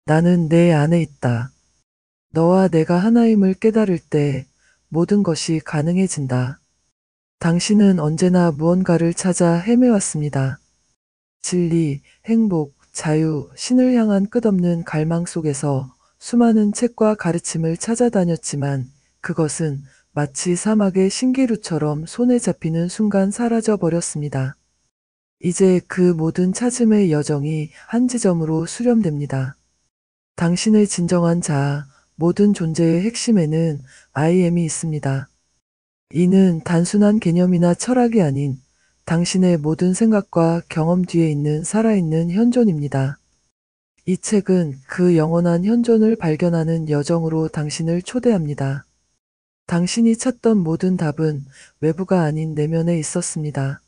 나는 내 안에 있다. 너와 내가 하나임을 깨달을 때 모든 것이 가능해진다. 당신은 언제나 무언가를 찾아 헤매왔습니다. 진리, 행복, 자유, 신을 향한 끝없는 갈망 속에서 수많은 책과 가르침을 찾아다녔지만 그것은 마치 사막의 신기루처럼 손에 잡히는 순간 사라져 버렸습니다. 이제 그 모든 찾음의 여정이 한 지점으로 수렴됩니다. 당신의 진정한 자아, 모든 존재의 핵심에는 I am이 있습니다. 이는 단순한 개념이나 철학이 아닌 당신의 모든 생각과 경험 뒤에 있는 살아있는 현존입니다. 이 책은 그 영원한 현존을 발견하는 여정으로 당신을 초대합니다. 당신이 찾던 모든 답은 외부가 아닌 내면에 있었습니다.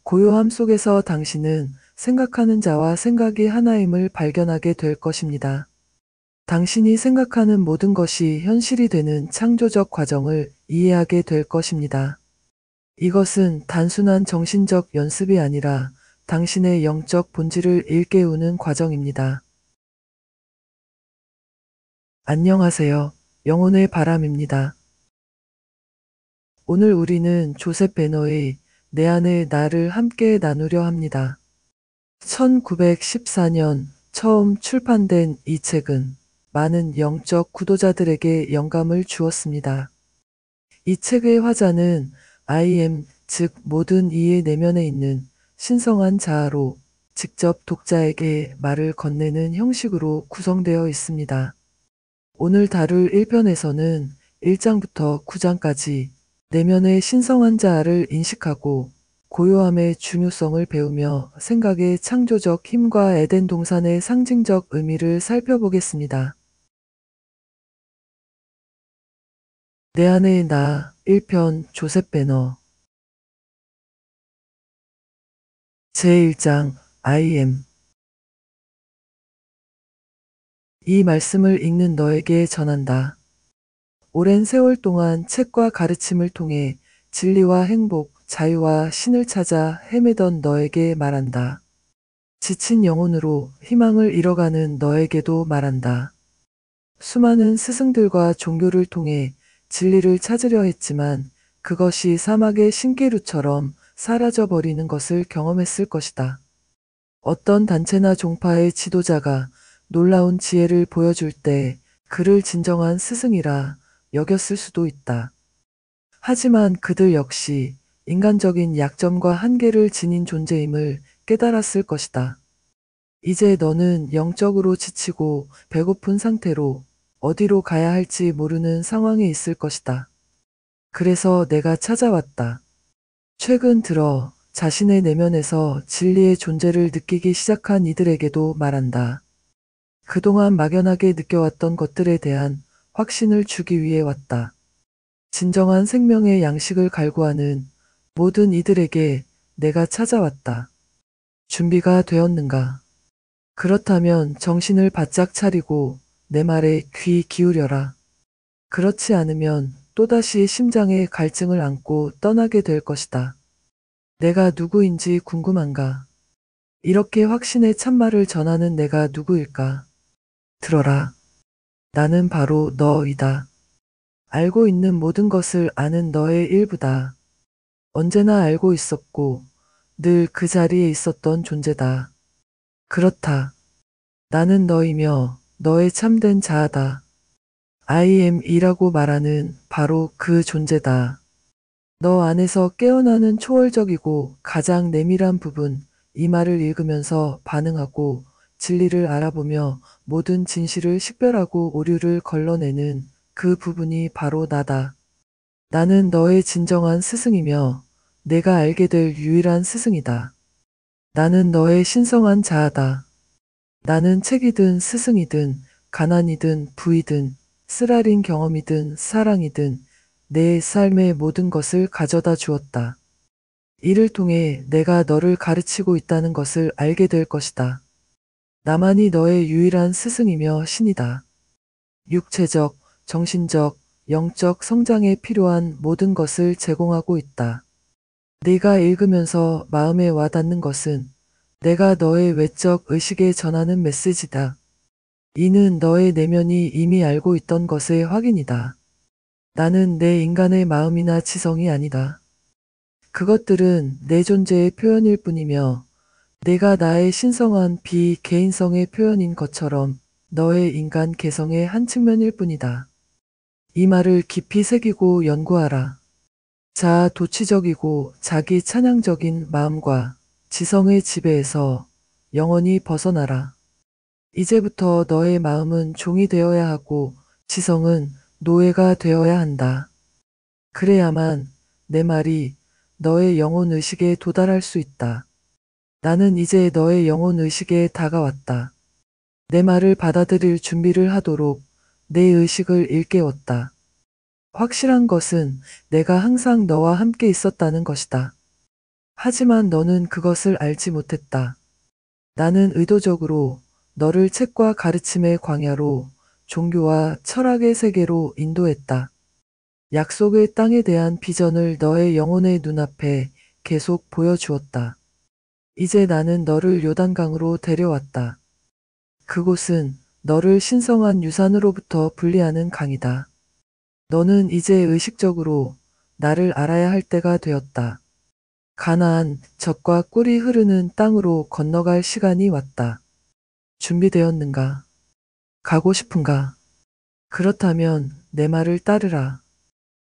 고요함 속에서 당신은 생각하는 자와 생각이 하나임을 발견하게 될 것입니다. 당신이 생각하는 모든 것이 현실이 되는 창조적 과정을 이해하게 될 것입니다. 이것은 단순한 정신적 연습이 아니라 당신의 영적 본질을 일깨우는 과정입니다. 안녕하세요. 영혼의 바람입니다. 오늘 우리는 조셉 베너의 내 안의 나를 함께 나누려 합니다. 1914년 처음 출판된 이 책은 많은 영적 구도자들에게 영감을 주었습니다. 이 책의 화자는 I am, 즉 모든 이의 내면에 있는 신성한 자아로 직접 독자에게 말을 건네는 형식으로 구성되어 있습니다. 오늘 다룰 1편에서는 1장부터 9장까지 내면의 신성한 자아를 인식하고 고요함의 중요성을 배우며 생각의 창조적 힘과 에덴 동산의 상징적 의미를 살펴보겠습니다. 내 안의 나 1편 조셉 베너 제1장 I am 이 말씀을 읽는 너에게 전한다. 오랜 세월 동안 책과 가르침을 통해 진리와 행복, 자유와 신을 찾아 헤매던 너에게 말한다. 지친 영혼으로 희망을 잃어가는 너에게도 말한다. 수많은 스승들과 종교를 통해 진리를 찾으려 했지만 그것이 사막의 신기루처럼 사라져버리는 것을 경험했을 것이다. 어떤 단체나 종파의 지도자가 놀라운 지혜를 보여줄 때 그를 진정한 스승이라 여겼을 수도 있다. 하지만 그들 역시 인간적인 약점과 한계를 지닌 존재임을 깨달았을 것이다. 이제 너는 영적으로 지치고 배고픈 상태로 어디로 가야 할지 모르는 상황에 있을 것이다. 그래서 내가 찾아왔다. 최근 들어 자신의 내면에서 진리의 존재를 느끼기 시작한 이들에게도 말한다. 그동안 막연하게 느껴왔던 것들에 대한 확신을 주기 위해 왔다. 진정한 생명의 양식을 갈구하는 모든 이들에게 내가 찾아왔다. 준비가 되었는가? 그렇다면 정신을 바짝 차리고 내 말에 귀 기울여라. 그렇지 않으면 또다시 심장에 갈증을 안고 떠나게 될 것이다. 내가 누구인지 궁금한가? 이렇게 확신의 참말을 전하는 내가 누구일까? 들어라. 나는 바로 너이다. 알고 있는 모든 것을 아는 너의 일부다. 언제나 알고 있었고 늘 그 자리에 있었던 존재다. 그렇다. 나는 너이며 너의 참된 자아다. I am 이라고 말하는 바로 그 존재다. 너 안에서 깨어나는 초월적이고 가장 내밀한 부분, 이 말을 읽으면서 반응하고 진리를 알아보며 모든 진실을 식별하고 오류를 걸러내는 그 부분이 바로 나다. 나는 너의 진정한 스승이며 내가 알게 될 유일한 스승이다. 나는 너의 신성한 자아다. 나는 책이든 스승이든 가난이든 부이든 쓰라린 경험이든 사랑이든 내 삶의 모든 것을 가져다 주었다. 이를 통해 내가 너를 가르치고 있다는 것을 알게 될 것이다. 나만이 너의 유일한 스승이며 신이다. 육체적, 정신적, 영적 성장에 필요한 모든 것을 제공하고 있다. 네가 읽으면서 마음에 와닿는 것은 내가 너의 외적 의식에 전하는 메시지다. 이는 너의 내면이 이미 알고 있던 것의 확인이다. 나는 내 인간의 마음이나 지성이 아니다. 그것들은 내 존재의 표현일 뿐이며 내가 나의 신성한 비개인성의 표현인 것처럼 너의 인간 개성의 한 측면일 뿐이다. 이 말을 깊이 새기고 연구하라. 자아 도취적이고 자기 찬양적인 마음과 지성의 지배에서 영원히 벗어나라. 이제부터 너의 마음은 종이 되어야 하고 지성은 노예가 되어야 한다. 그래야만 내 말이 너의 영혼 의식에 도달할 수 있다. 나는 이제 너의 영혼 의식에 다가왔다. 내 말을 받아들일 준비를 하도록 내 의식을 일깨웠다. 확실한 것은 내가 항상 너와 함께 있었다는 것이다. 하지만 너는 그것을 알지 못했다. 나는 의도적으로 너를 책과 가르침의 광야로 종교와 철학의 세계로 인도했다. 약속의 땅에 대한 비전을 너의 영혼의 눈앞에 계속 보여주었다. 이제 나는 너를 요단강으로 데려왔다. 그곳은 너를 신성한 유산으로부터 분리하는 강이다. 너는 이제 의식적으로 나를 알아야 할 때가 되었다. 가나안, 젖과 꿀이 흐르는 땅으로 건너갈 시간이 왔다. 준비되었는가? 가고 싶은가? 그렇다면 내 말을 따르라.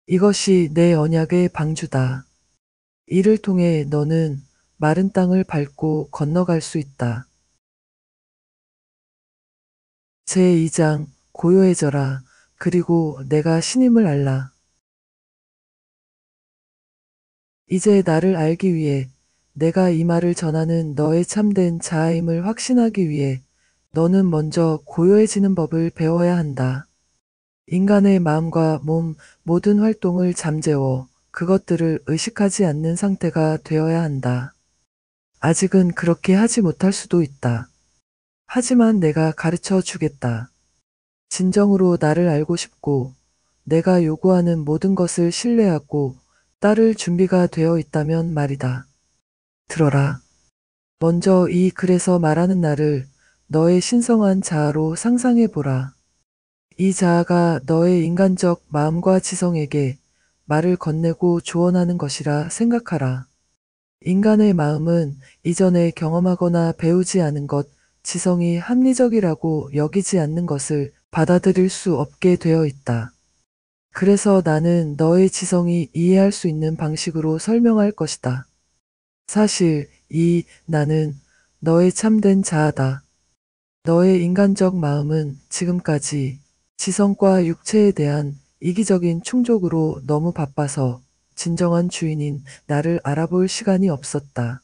이것이 내 언약의 방주다. 이를 통해 너는 마른 땅을 밟고 건너갈 수 있다. 제2장 고요해져라. 그리고 내가 신임을 알라. 이제 나를 알기 위해 내가 이 말을 전하는 너의 참된 자아임을 확신하기 위해 너는 먼저 고요해지는 법을 배워야 한다. 인간의 마음과 몸 모든 활동을 잠재워 그것들을 의식하지 않는 상태가 되어야 한다. 아직은 그렇게 하지 못할 수도 있다. 하지만 내가 가르쳐 주겠다. 진정으로 나를 알고 싶고 내가 요구하는 모든 것을 신뢰하고 따를 준비가 되어 있다면 말이다. 들어라. 먼저 이 글에서 말하는 나를 너의 신성한 자아로 상상해 보라. 이 자아가 너의 인간적 마음과 지성에게 말을 건네고 조언하는 것이라 생각하라. 인간의 마음은 이전에 경험하거나 배우지 않은 것, 지성이 합리적이라고 여기지 않는 것을 받아들일 수 없게 되어 있다. 그래서 나는 너의 지성이 이해할 수 있는 방식으로 설명할 것이다. 사실 이 나는 너의 참된 자아다. 너의 인간적 마음은 지금까지 지성과 육체에 대한 이기적인 충족으로 너무 바빠서 진정한 주인인 나를 알아볼 시간이 없었다.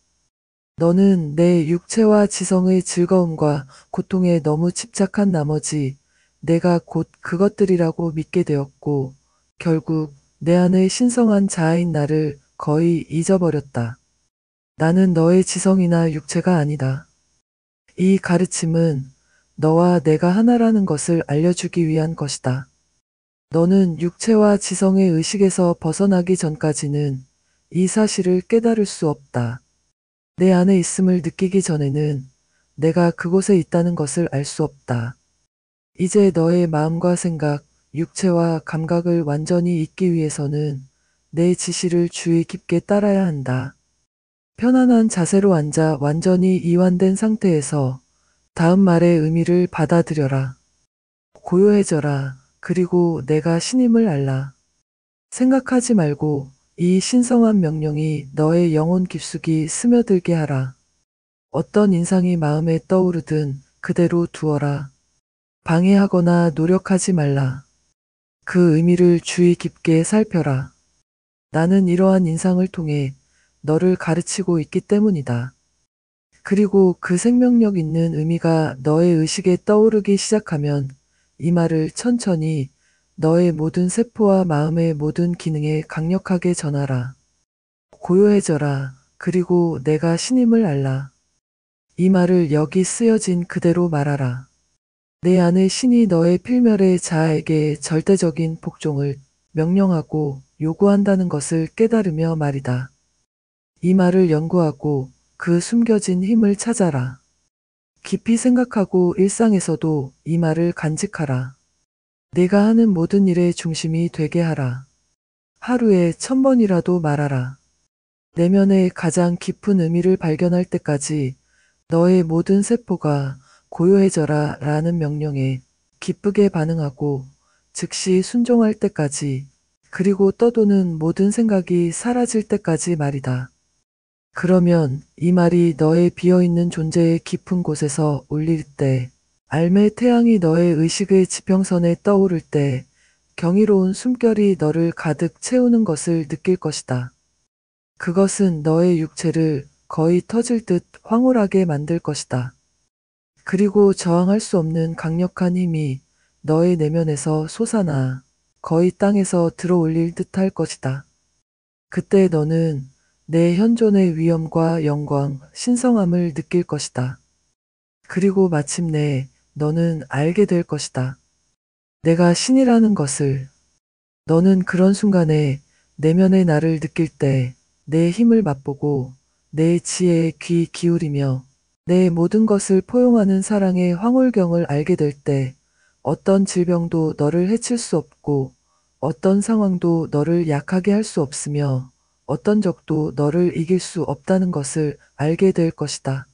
너는 내 육체와 지성의 즐거움과 고통에 너무 집착한 나머지 내가 곧 그것들이라고 믿게 되었고 결국 내 안의 신성한 자아인 나를 거의 잊어버렸다. 나는 너의 지성이나 육체가 아니다. 이 가르침은 너와 내가 하나라는 것을 알려주기 위한 것이다. 너는 육체와 지성의 의식에서 벗어나기 전까지는 이 사실을 깨달을 수 없다. 내 안에 있음을 느끼기 전에는 내가 그곳에 있다는 것을 알 수 없다. 이제 너의 마음과 생각, 육체와 감각을 완전히 잊기 위해서는 내 지시를 주의 깊게 따라야 한다. 편안한 자세로 앉아 완전히 이완된 상태에서 다음 말의 의미를 받아들여라. 고요해져라. 그리고 내가 신임을 알라. 생각하지 말고 이 신성한 명령이 너의 영혼 깊숙이 스며들게 하라. 어떤 인상이 마음에 떠오르든 그대로 두어라. 방해하거나 노력하지 말라. 그 의미를 주의 깊게 살펴라. 나는 이러한 인상을 통해 너를 가르치고 있기 때문이다. 그리고 그 생명력 있는 의미가 너의 의식에 떠오르기 시작하면 이 말을 천천히 너의 모든 세포와 마음의 모든 기능에 강력하게 전하라. 고요해져라. 그리고 내가 신임을 알라. 이 말을 여기 쓰여진 그대로 말하라. 내 안의 신이 너의 필멸의 자아에게 절대적인 복종을 명령하고 요구한다는 것을 깨달으며 말이다. 이 말을 연구하고 그 숨겨진 힘을 찾아라. 깊이 생각하고 일상에서도 이 말을 간직하라. 내가 하는 모든 일의 중심이 되게 하라. 하루에 1000번이라도 말하라. 내면의 가장 깊은 의미를 발견할 때까지 너의 모든 세포가 고요해져라 라는 명령에 기쁘게 반응하고 즉시 순종할 때까지, 그리고 떠도는 모든 생각이 사라질 때까지 말이다. 그러면 이 말이 너의 비어있는 존재의 깊은 곳에서 울릴 때, 알매 태양이 너의 의식의 지평선에 떠오를 때, 경이로운 숨결이 너를 가득 채우는 것을 느낄 것이다. 그것은 너의 육체를 거의 터질 듯 황홀하게 만들 것이다. 그리고 저항할 수 없는 강력한 힘이 너의 내면에서 솟아나 거의 땅에서 들어올릴 듯 할 것이다. 그때 너는 내 현존의 위엄과 영광, 신성함을 느낄 것이다. 그리고 마침내 너는 알게 될 것이다. 내가 신이라는 것을. 너는 그런 순간에 내면의 나를 느낄 때 내 힘을 맛보고 내 지혜에 귀 기울이며 내 모든 것을 포용하는 사랑의 황홀경을 알게 될 때 어떤 질병도 너를 해칠 수 없고 어떤 상황도 너를 약하게 할 수 없으며 어떤 적도 너를 이길 수 없다는 것을 알게 될 것이다.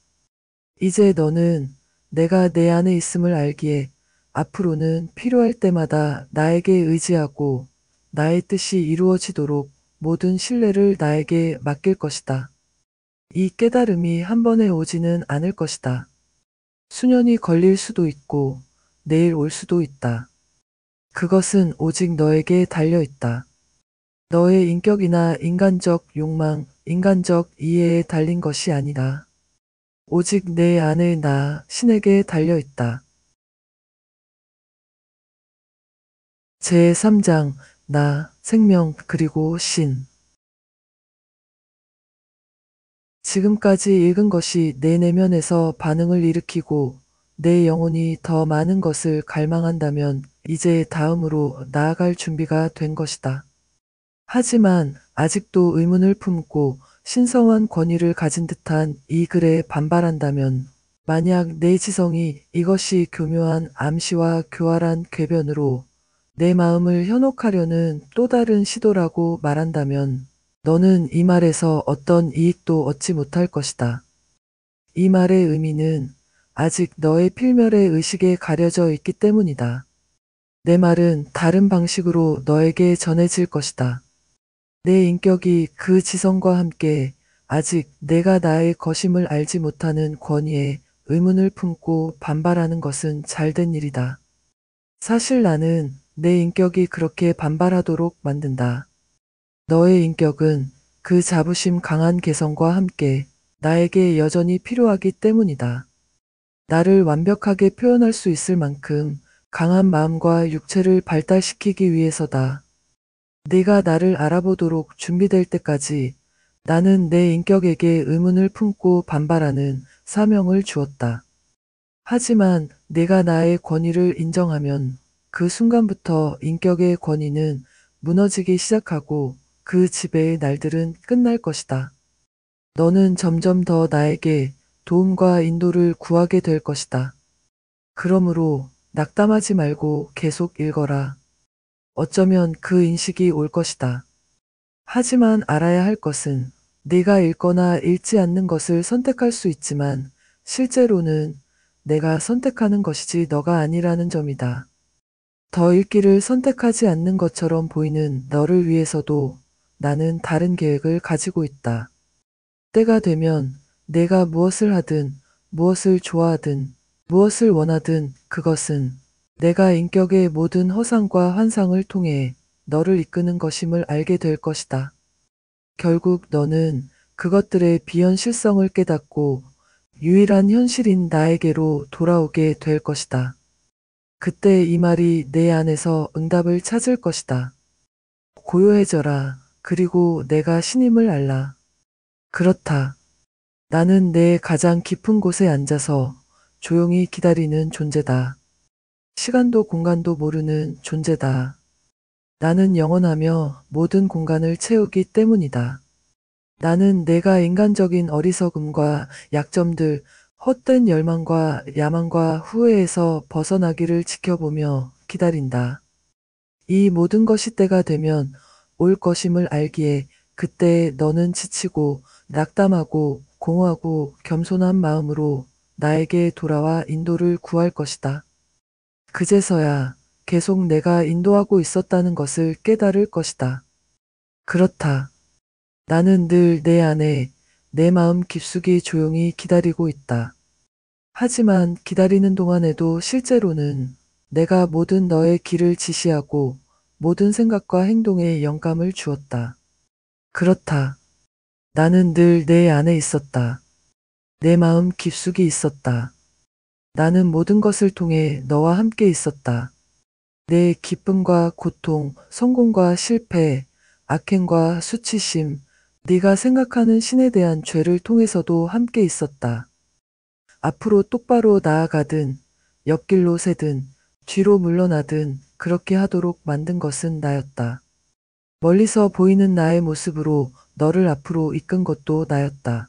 이제 너는 내가 내 안에 있음을 알기에 앞으로는 필요할 때마다 나에게 의지하고 나의 뜻이 이루어지도록 모든 신뢰를 나에게 맡길 것이다. 이 깨달음이 한 번에 오지는 않을 것이다. 수년이 걸릴 수도 있고 내일 올 수도 있다. 그것은 오직 너에게 달려 있다. 너의 인격이나 인간적 욕망, 인간적 이해에 달린 것이 아니다. 오직 내 안의 나, 신에게 달려 있다. 제3장, 나, 생명, 그리고 신. 지금까지 읽은 것이 내 내면에서 반응을 일으키고 내 영혼이 더 많은 것을 갈망한다면 이제 다음으로 나아갈 준비가 된 것이다. 하지만 아직도 의문을 품고 신성한 권위를 가진 듯한 이 글에 반발한다면, 만약 내 지성이 이것이 교묘한 암시와 교활한 궤변으로 내 마음을 현혹하려는 또 다른 시도라고 말한다면 너는 이 말에서 어떤 이익도 얻지 못할 것이다. 이 말의 의미는 아직 너의 필멸의 의식에 가려져 있기 때문이다. 내 말은 다른 방식으로 너에게 전해질 것이다. 내 인격이 그 지성과 함께 아직 내가 나의 것임을 알지 못하는 권위에 의문을 품고 반발하는 것은 잘된 일이다. 사실 나는 내 인격이 그렇게 반발하도록 만든다. 너의 인격은 그 자부심 강한 개성과 함께 나에게 여전히 필요하기 때문이다. 나를 완벽하게 표현할 수 있을 만큼 강한 마음과 육체를 발달시키기 위해서다. 네가 나를 알아보도록 준비될 때까지 나는 내 인격에게 의문을 품고 반발하는 사명을 주었다. 하지만 내가 나의 권위를 인정하면 그 순간부터 인격의 권위는 무너지기 시작하고 그 지배의 날들은 끝날 것이다. 너는 점점 더 나에게 도움과 인도를 구하게 될 것이다. 그러므로 낙담하지 말고 계속 읽어라. 어쩌면 그 인식이 올 것이다. 하지만 알아야 할 것은 네가 읽거나 읽지 않는 것을 선택할 수 있지만 실제로는 내가 선택하는 것이지 너가 아니라는 점이다. 더 읽기를 선택하지 않는 것처럼 보이는 너를 위해서도 나는 다른 계획을 가지고 있다. 때가 되면 내가 무엇을 하든, 무엇을 좋아하든, 무엇을 원하든 그것은 내가 인격의 모든 허상과 환상을 통해 너를 이끄는 것임을 알게 될 것이다. 결국 너는 그것들의 비현실성을 깨닫고 유일한 현실인 나에게로 돌아오게 될 것이다. 그때 이 말이 내 안에서 응답을 찾을 것이다. 고요해져라. 그리고 내가 신임을 알라. 그렇다. 나는 내 가장 깊은 곳에 앉아서 조용히 기다리는 존재다. 시간도 공간도 모르는 존재다. 나는 영원하며 모든 공간을 채우기 때문이다. 나는 내가 인간적인 어리석음과 약점들, 헛된 열망과 야망과 후회에서 벗어나기를 지켜보며 기다린다. 이 모든 것이 때가 되면 올 것임을 알기에 그때 너는 지치고 낙담하고 공허하고 겸손한 마음으로 나에게 돌아와 인도를 구할 것이다. 그제서야 계속 내가 인도하고 있었다는 것을 깨달을 것이다. 그렇다. 나는 늘 내 안에 내 마음 깊숙이 조용히 기다리고 있다. 하지만 기다리는 동안에도 실제로는 내가 모든 너의 길을 지시하고 모든 생각과 행동에 영감을 주었다. 그렇다. 나는 늘 내 안에 있었다. 내 마음 깊숙이 있었다. 나는 모든 것을 통해 너와 함께 있었다. 내 기쁨과 고통, 성공과 실패, 악행과 수치심, 네가 생각하는 신에 대한 죄를 통해서도 함께 있었다. 앞으로 똑바로 나아가든 옆길로 새든 뒤로 물러나든 그렇게 하도록 만든 것은 나였다. 멀리서 보이는 나의 모습으로 너를 앞으로 이끈 것도 나였다.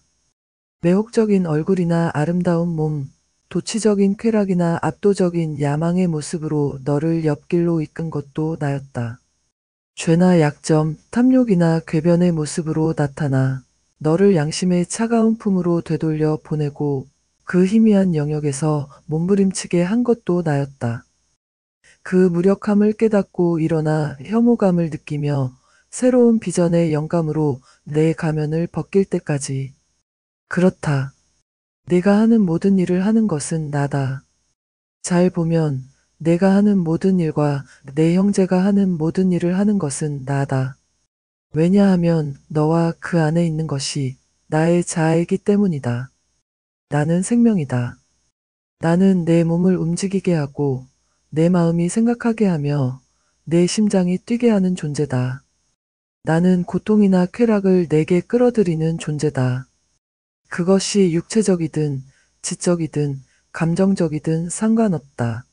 매혹적인 얼굴이나 아름다운 몸, 도치적인 쾌락이나 압도적인 야망의 모습으로 너를 옆길로 이끈 것도 나였다. 죄나 약점, 탐욕이나 궤변의 모습으로 나타나 너를 양심의 차가운 품으로 되돌려 보내고 그 희미한 영역에서 몸부림치게 한 것도 나였다. 그 무력함을 깨닫고 일어나 혐오감을 느끼며 새로운 비전의 영감으로 내 가면을 벗길 때까지. 그렇다. 내가 하는 모든 일을 하는 것은 나다. 잘 보면 내가 하는 모든 일과 내 형제가 하는 모든 일을 하는 것은 나다. 왜냐하면 너와 그 안에 있는 것이 나의 자아이기 때문이다. 나는 생명이다. 나는 내 몸을 움직이게 하고 내 마음이 생각하게 하며 내 심장이 뛰게 하는 존재다. 나는 고통이나 쾌락을 내게 끌어들이는 존재다. 그것이 육체적이든 지적이든 감정적이든 상관없다.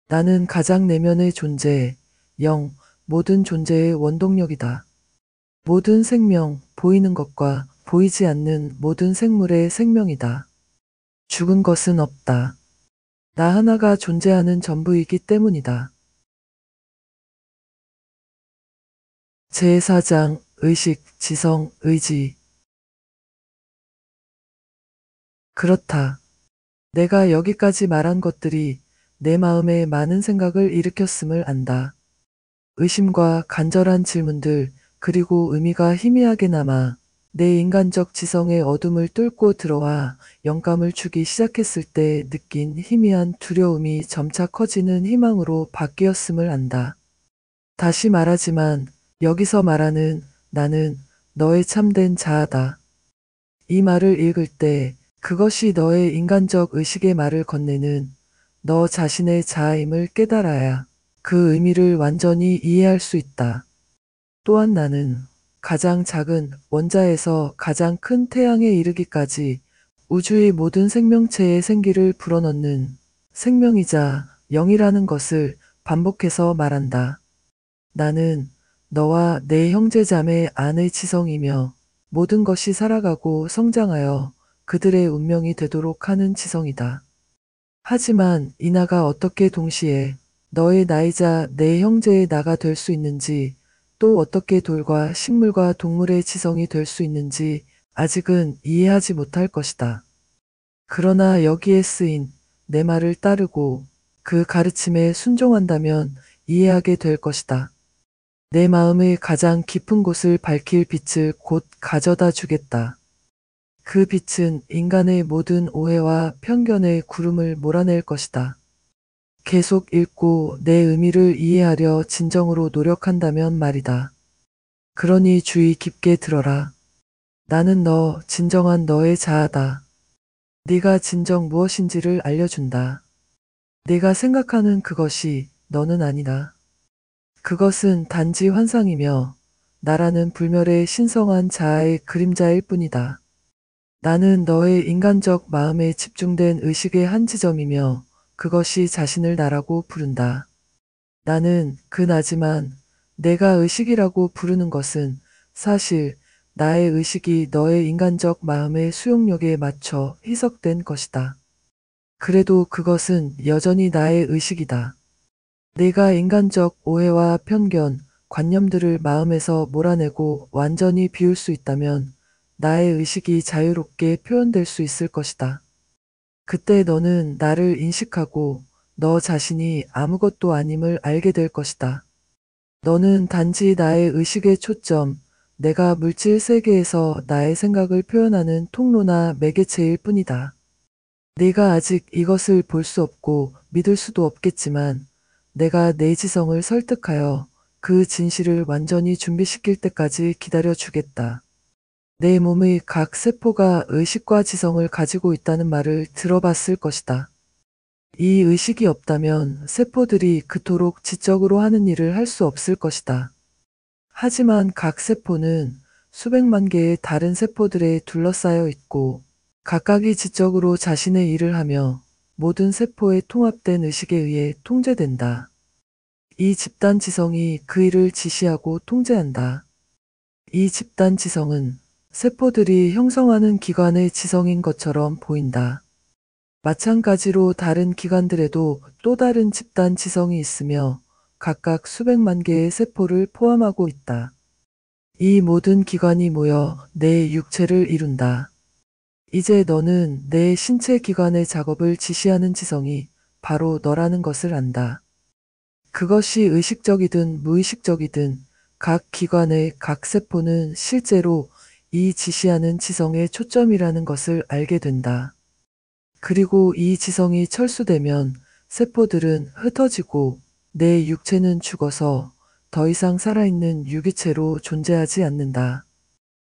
나는 가장 내면의 존재, 영, 모든 존재의 원동력이다. 모든 생명, 보이는 것과 보이지 않는 모든 생물의 생명이다. 죽은 것은 없다. 나 하나가 존재하는 전부이기 때문이다. 제4장 의식, 지성, 의지. 그렇다. 내가 여기까지 말한 것들이 내 마음에 많은 생각을 일으켰음을 안다. 의심과 간절한 질문들, 그리고 의미가 희미하게 남아 내 인간적 지성의 어둠을 뚫고 들어와 영감을 주기 시작했을 때 느낀 희미한 두려움이 점차 커지는 희망으로 바뀌었음을 안다. 다시 말하지만 여기서 말하는 나는 너의 참된 자아다. 이 말을 읽을 때 그것이 너의 인간적 의식의 말을 건네는 너 자신의 자아임을 깨달아야 그 의미를 완전히 이해할 수 있다. 또한 나는 가장 작은 원자에서 가장 큰 태양에 이르기까지 우주의 모든 생명체의 생기를 불어넣는 생명이자 영이라는 것을 반복해서 말한다. 나는 너와 내 형제자매 안의 지성이며 모든 것이 살아가고 성장하여 그들의 운명이 되도록 하는 지성이다. 하지만 이 나가 어떻게 동시에 너의 나이자 내 형제의 나가 될 수 있는지, 또 어떻게 돌과 식물과 동물의 지성이 될 수 있는지 아직은 이해하지 못할 것이다. 그러나 여기에 쓰인 내 말을 따르고 그 가르침에 순종한다면 이해하게 될 것이다. 내 마음의 가장 깊은 곳을 밝힐 빛을 곧 가져다 주겠다. 그 빛은 인간의 모든 오해와 편견의 구름을 몰아낼 것이다. 계속 읽고 내 의미를 이해하려 진정으로 노력한다면 말이다. 그러니 주의 깊게 들어라. 나는 너, 진정한 너의 자아다. 네가 진정 무엇인지를 알려준다. 네가 생각하는 그것이 너는 아니다. 그것은 단지 환상이며 나라는 불멸의 신성한 자아의 그림자일 뿐이다. 나는 너의 인간적 마음에 집중된 의식의 한 지점이며 그것이 자신을 나라고 부른다. 나는 그 나지만 내가 의식이라고 부르는 것은 사실 나의 의식이 너의 인간적 마음의 수용력에 맞춰 희석된 것이다. 그래도 그것은 여전히 나의 의식이다. 내가 인간적 오해와 편견, 관념들을 마음에서 몰아내고 완전히 비울 수 있다면 나의 의식이 자유롭게 표현될 수 있을 것이다. 그때 너는 나를 인식하고 너 자신이 아무것도 아님을 알게 될 것이다. 너는 단지 나의 의식의 초점, 내가 물질 세계에서 나의 생각을 표현하는 통로나 매개체일 뿐이다. 네가 아직 이것을 볼 수 없고 믿을 수도 없겠지만 내가 내 지성을 설득하여 그 진실을 완전히 준비시킬 때까지 기다려 주겠다. 내 몸의 각 세포가 의식과 지성을 가지고 있다는 말을 들어봤을 것이다. 이 의식이 없다면 세포들이 그토록 지적으로 하는 일을 할 수 없을 것이다. 하지만 각 세포는 수백만 개의 다른 세포들에 둘러싸여 있고 각각이 지적으로 자신의 일을 하며 모든 세포의 통합된 의식에 의해 통제된다. 이 집단 지성이 그 일을 지시하고 통제한다. 이 집단 지성은 세포들이 형성하는 기관의 지성인 것처럼 보인다. 마찬가지로 다른 기관들에도 또 다른 집단 지성이 있으며 각각 수백만 개의 세포를 포함하고 있다. 이 모든 기관이 모여 내 육체를 이룬다. 이제 너는 내 신체 기관의 작업을 지시하는 지성이 바로 너라는 것을 안다. 그것이 의식적이든 무의식적이든 각 기관의 각 세포는 실제로 이 지시하는 지성의 초점이라는 것을 알게 된다. 그리고 이 지성이 철수되면 세포들은 흩어지고 내 육체는 죽어서 더 이상 살아있는 유기체로 존재하지 않는다.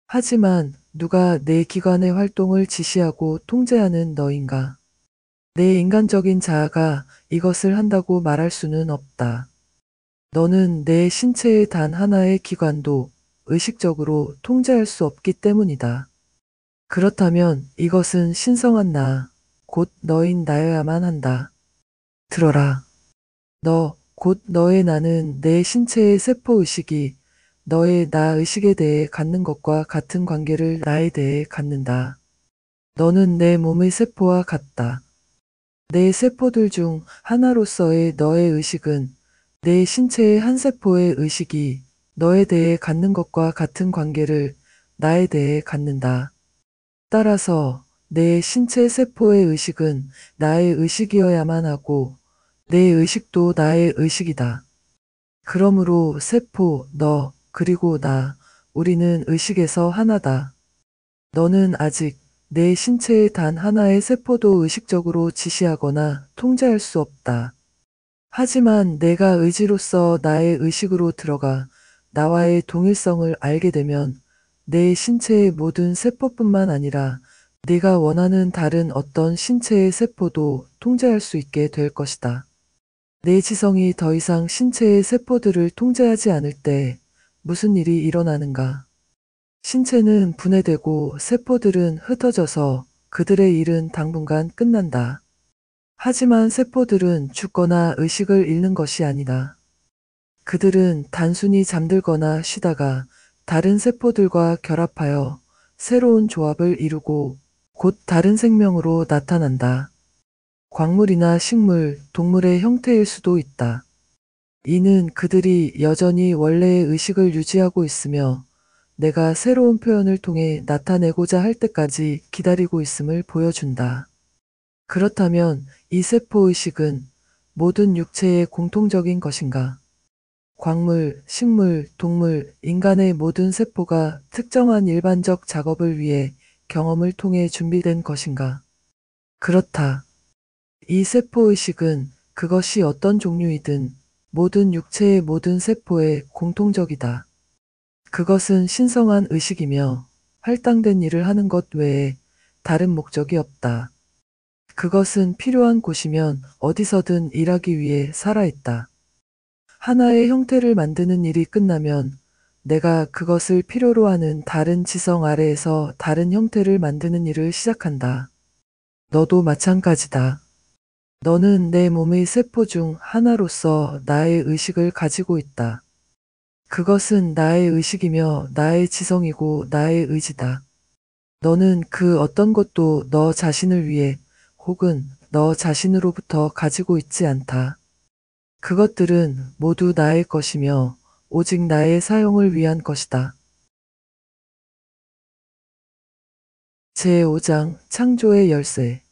하지만 누가 내 기관의 활동을 지시하고 통제하는 너인가? 내 인간적인 자아가 이것을 한다고 말할 수는 없다. 너는 내 신체의 단 하나의 기관도 의식적으로 통제할 수 없기 때문이다. 그렇다면 이것은 신성한 나, 곧 너인 나여야만 한다. 들어라. 너, 곧 너의 나는 내 신체의 세포의식이 너의 나 의식에 대해 갖는 것과 같은 관계를 나에 대해 갖는다. 너는 내 몸의 세포와 같다. 내 세포들 중 하나로서의 너의 의식은 내 신체의 한 세포의 의식이 너에 대해 갖는 것과 같은 관계를 나에 대해 갖는다. 따라서 내 신체 세포의 의식은 나의 의식이어야만 하고 내 의식도 나의 의식이다. 그러므로 세포, 너, 그리고 나, 우리는 의식에서 하나다. 너는 아직 내 신체의 단 하나의 세포도 의식적으로 지시하거나 통제할 수 없다. 하지만 내가 의지로서 나의 의식으로 들어가 나와의 동일성을 알게 되면 내 신체의 모든 세포뿐만 아니라 네가 원하는 다른 어떤 신체의 세포도 통제할 수 있게 될 것이다. 내 지성이 더 이상 신체의 세포들을 통제하지 않을 때 무슨 일이 일어나는가? 신체는 분해되고 세포들은 흩어져서 그들의 일은 당분간 끝난다. 하지만 세포들은 죽거나 의식을 잃는 것이 아니다. 그들은 단순히 잠들거나 쉬다가 다른 세포들과 결합하여 새로운 조합을 이루고 곧 다른 생명으로 나타난다. 광물이나 식물, 동물의 형태일 수도 있다. 이는 그들이 여전히 원래의 의식을 유지하고 있으며 내가 새로운 표현을 통해 나타내고자 할 때까지 기다리고 있음을 보여준다. 그렇다면 이 세포의식은 모든 육체의 공통적인 것인가? 광물, 식물, 동물, 인간의 모든 세포가 특정한 일반적 작업을 위해 경험을 통해 준비된 것인가? 그렇다. 이 세포의식은 그것이 어떤 종류이든 모든 육체의 모든 세포에 공통적이다. 그것은 신성한 의식이며 할당된 일을 하는 것 외에 다른 목적이 없다. 그것은 필요한 곳이면 어디서든 일하기 위해 살아있다. 하나의 형태를 만드는 일이 끝나면 내가 그것을 필요로 하는 다른 지성 아래에서 다른 형태를 만드는 일을 시작한다. 너도 마찬가지다. 너는 내 몸의 세포 중 하나로서 나의 의식을 가지고 있다. 그것은 나의 의식이며 나의 지성이고 나의 의지다. 너는 그 어떤 것도 너 자신을 위해 혹은 너 자신으로부터 가지고 있지 않다. 그것들은 모두 나의 것이며 오직 나의 사용을 위한 것이다. 제5장 창조의 열쇠.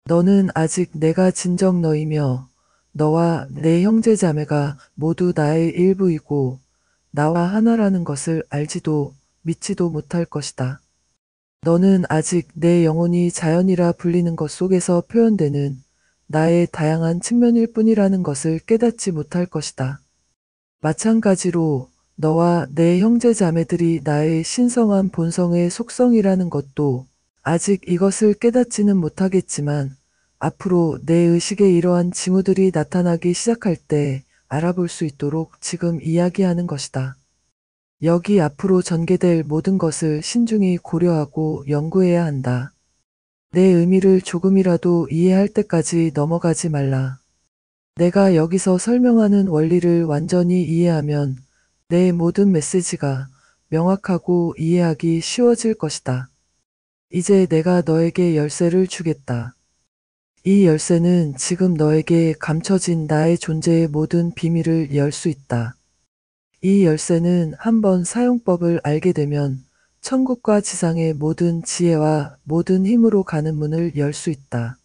너는 아직 내가 진정 너이며 너와 내 형제 자매가 모두 나의 일부이고 나와 하나라는 것을 알지도 믿지도 못할 것이다. 너는 아직 내 영혼이 자연이라 불리는 것 속에서 표현되는 나의 다양한 측면일 뿐이라는 것을 깨닫지 못할 것이다. 마찬가지로 너와 내 형제 자매들이 나의 신성한 본성의 속성이라는 것도 아직 이것을 깨닫지는 못하겠지만 앞으로 내 의식에 이러한 징후들이 나타나기 시작할 때 알아볼 수 있도록 지금 이야기하는 것이다. 여기 앞으로 전개될 모든 것을 신중히 고려하고 연구해야 한다. 내 의미를 조금이라도 이해할 때까지 넘어가지 말라. 내가 여기서 설명하는 원리를 완전히 이해하면 내 모든 메시지가 명확하고 이해하기 쉬워질 것이다. 이제 내가 너에게 열쇠를 주겠다. 이 열쇠는 지금 너에게 감춰진 나의 존재의 모든 비밀을 열 수 있다. 이 열쇠는 한번 사용법을 알게 되면 천국과 지상의 모든 지혜와 모든 힘으로 가는 문을 열 수 있다.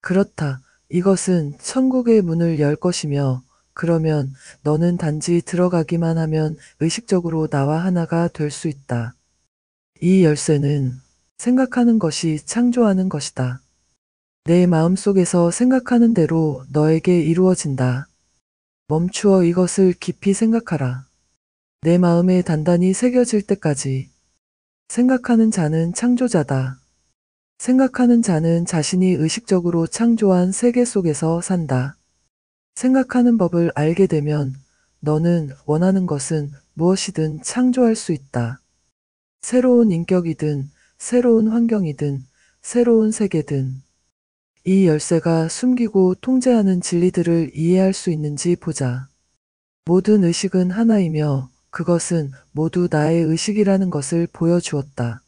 그렇다. 이것은 천국의 문을 열 것이며 그러면 너는 단지 들어가기만 하면 의식적으로 나와 하나가 될 수 있다. 이 열쇠는 생각하는 것이 창조하는 것이다. 내 마음속에서 생각하는 대로 너에게 이루어진다. 멈추어 이것을 깊이 생각하라. 내 마음에 단단히 새겨질 때까지. 생각하는 자는 창조자다. 생각하는 자는 자신이 의식적으로 창조한 세계 속에서 산다. 생각하는 법을 알게 되면 너는 원하는 것은 무엇이든 창조할 수 있다. 새로운 인격이든, 새로운 환경이든, 새로운 세계든. 이 열쇠가 숨기고 통제하는 진리들을 이해할 수 있는지 보자. 모든 의식은 하나이며 그것은 모두 나의 의식이라는 것을 보여주었다.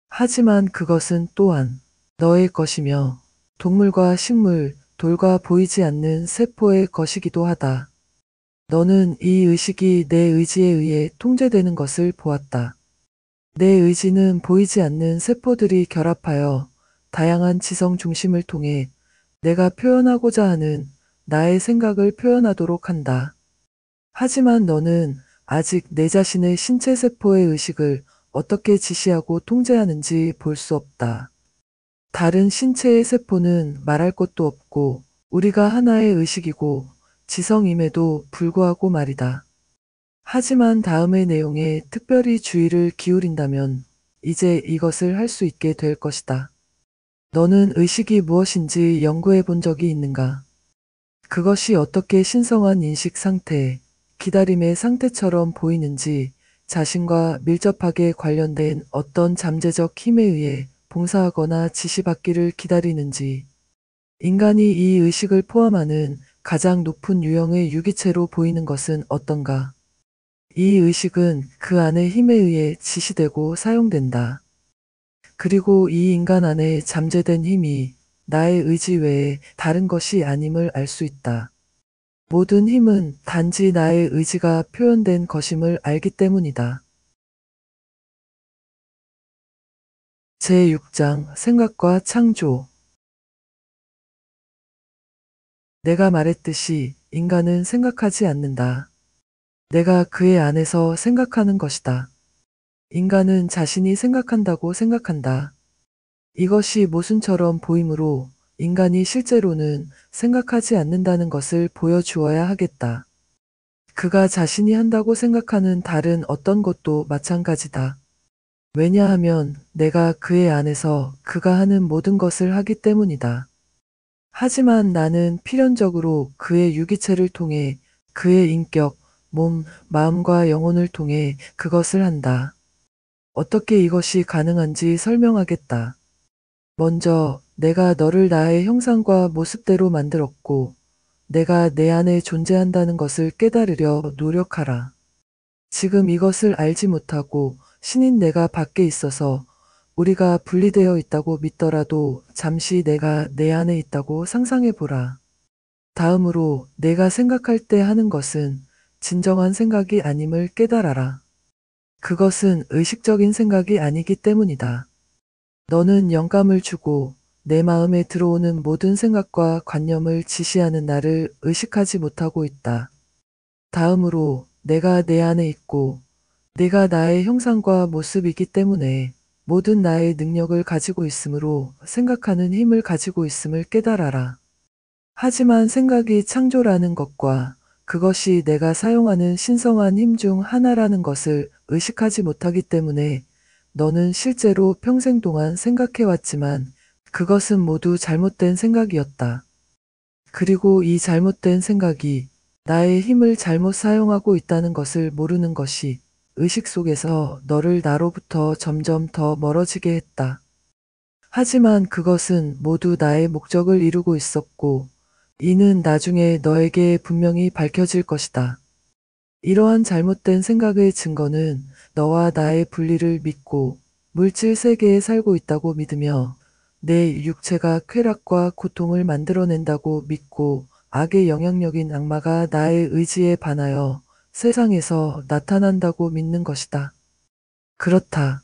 하지만 그것은 또한 너의 것이며 동물과 식물, 돌과 보이지 않는 세포의 것이기도 하다. 너는 이 의식이 내 의지에 의해 통제되는 것을 보았다. 내 의지는 보이지 않는 세포들이 결합하여 다양한 지성 중심을 통해 내가 표현하고자 하는 나의 생각을 표현하도록 한다. 하지만 너는 아직 내 자신의 신체 세포의 의식을 어떻게 지시하고 통제하는지 볼 수 없다. 다른 신체의 세포는 말할 것도 없고 우리가 하나의 의식이고 지성임에도 불구하고 말이다. 하지만 다음의 내용에 특별히 주의를 기울인다면 이제 이것을 할 수 있게 될 것이다. 너는 의식이 무엇인지 연구해 본 적이 있는가? 그것이 어떻게 신성한 인식 상태, 기다림의 상태처럼 보이는지 자신과 밀접하게 관련된 어떤 잠재적 힘에 의해 봉사하거나 지시받기를 기다리는지 인간이 이 의식을 포함하는 가장 높은 유형의 유기체로 보이는 것은 어떤가? 이 의식은 그 안의 힘에 의해 지시되고 사용된다. 그리고 이 인간 안에 잠재된 힘이 나의 의지 외에 다른 것이 아님을 알 수 있다. 모든 힘은 단지 나의 의지가 표현된 것임을 알기 때문이다. 제6장 생각과 창조. 내가 말했듯이 인간은 생각하지 않는다. 내가 그의 안에서 생각하는 것이다. 인간은 자신이 생각한다고 생각한다. 이것이 모순처럼 보이므로 인간이 실제로는 생각하지 않는다는 것을 보여주어야 하겠다. 그가 자신이 한다고 생각하는 다른 어떤 것도 마찬가지다. 왜냐하면 내가 그의 안에서 그가 하는 모든 것을 하기 때문이다. 하지만 나는 필연적으로 그의 유기체를 통해 그의 인격, 몸, 마음과 영혼을 통해 그것을 한다. 어떻게 이것이 가능한지 설명하겠다. 먼저 내가 너를 나의 형상과 모습대로 만들었고 내가 내 안에 존재한다는 것을 깨달으려 노력하라. 지금 이것을 알지 못하고 신인 내가 밖에 있어서 우리가 분리되어 있다고 믿더라도 잠시 내가 내 안에 있다고 상상해 보라. 다음으로 내가 생각할 때 하는 것은 진정한 생각이 아님을 깨달아라. 그것은 의식적인 생각이 아니기 때문이다. 너는 영감을 주고 내 마음에 들어오는 모든 생각과 관념을 지시하는 나를 의식하지 못하고 있다. 다음으로 내가 내 안에 있고 내가 나의 형상과 모습이기 때문에 모든 나의 능력을 가지고 있으므로 생각하는 힘을 가지고 있음을 깨달아라. 하지만 생각이 창조라는 것과 그것이 내가 사용하는 신성한 힘 중 하나라는 것을 의식하지 못하기 때문에 너는 실제로 평생 동안 생각해왔지만 그것은 모두 잘못된 생각이었다. 그리고 이 잘못된 생각이 나의 힘을 잘못 사용하고 있다는 것을 모르는 것이 의식 속에서 너를 나로부터 점점 더 멀어지게 했다. 하지만 그것은 모두 나의 목적을 이루고 있었고 이는 나중에 너에게 분명히 밝혀질 것이다. 이러한 잘못된 생각의 증거는 너와 나의 분리를 믿고 물질 세계에 살고 있다고 믿으며 내 육체가 쾌락과 고통을 만들어낸다고 믿고 악의 영향력인 악마가 나의 의지에 반하여 세상에서 나타난다고 믿는 것이다. 그렇다.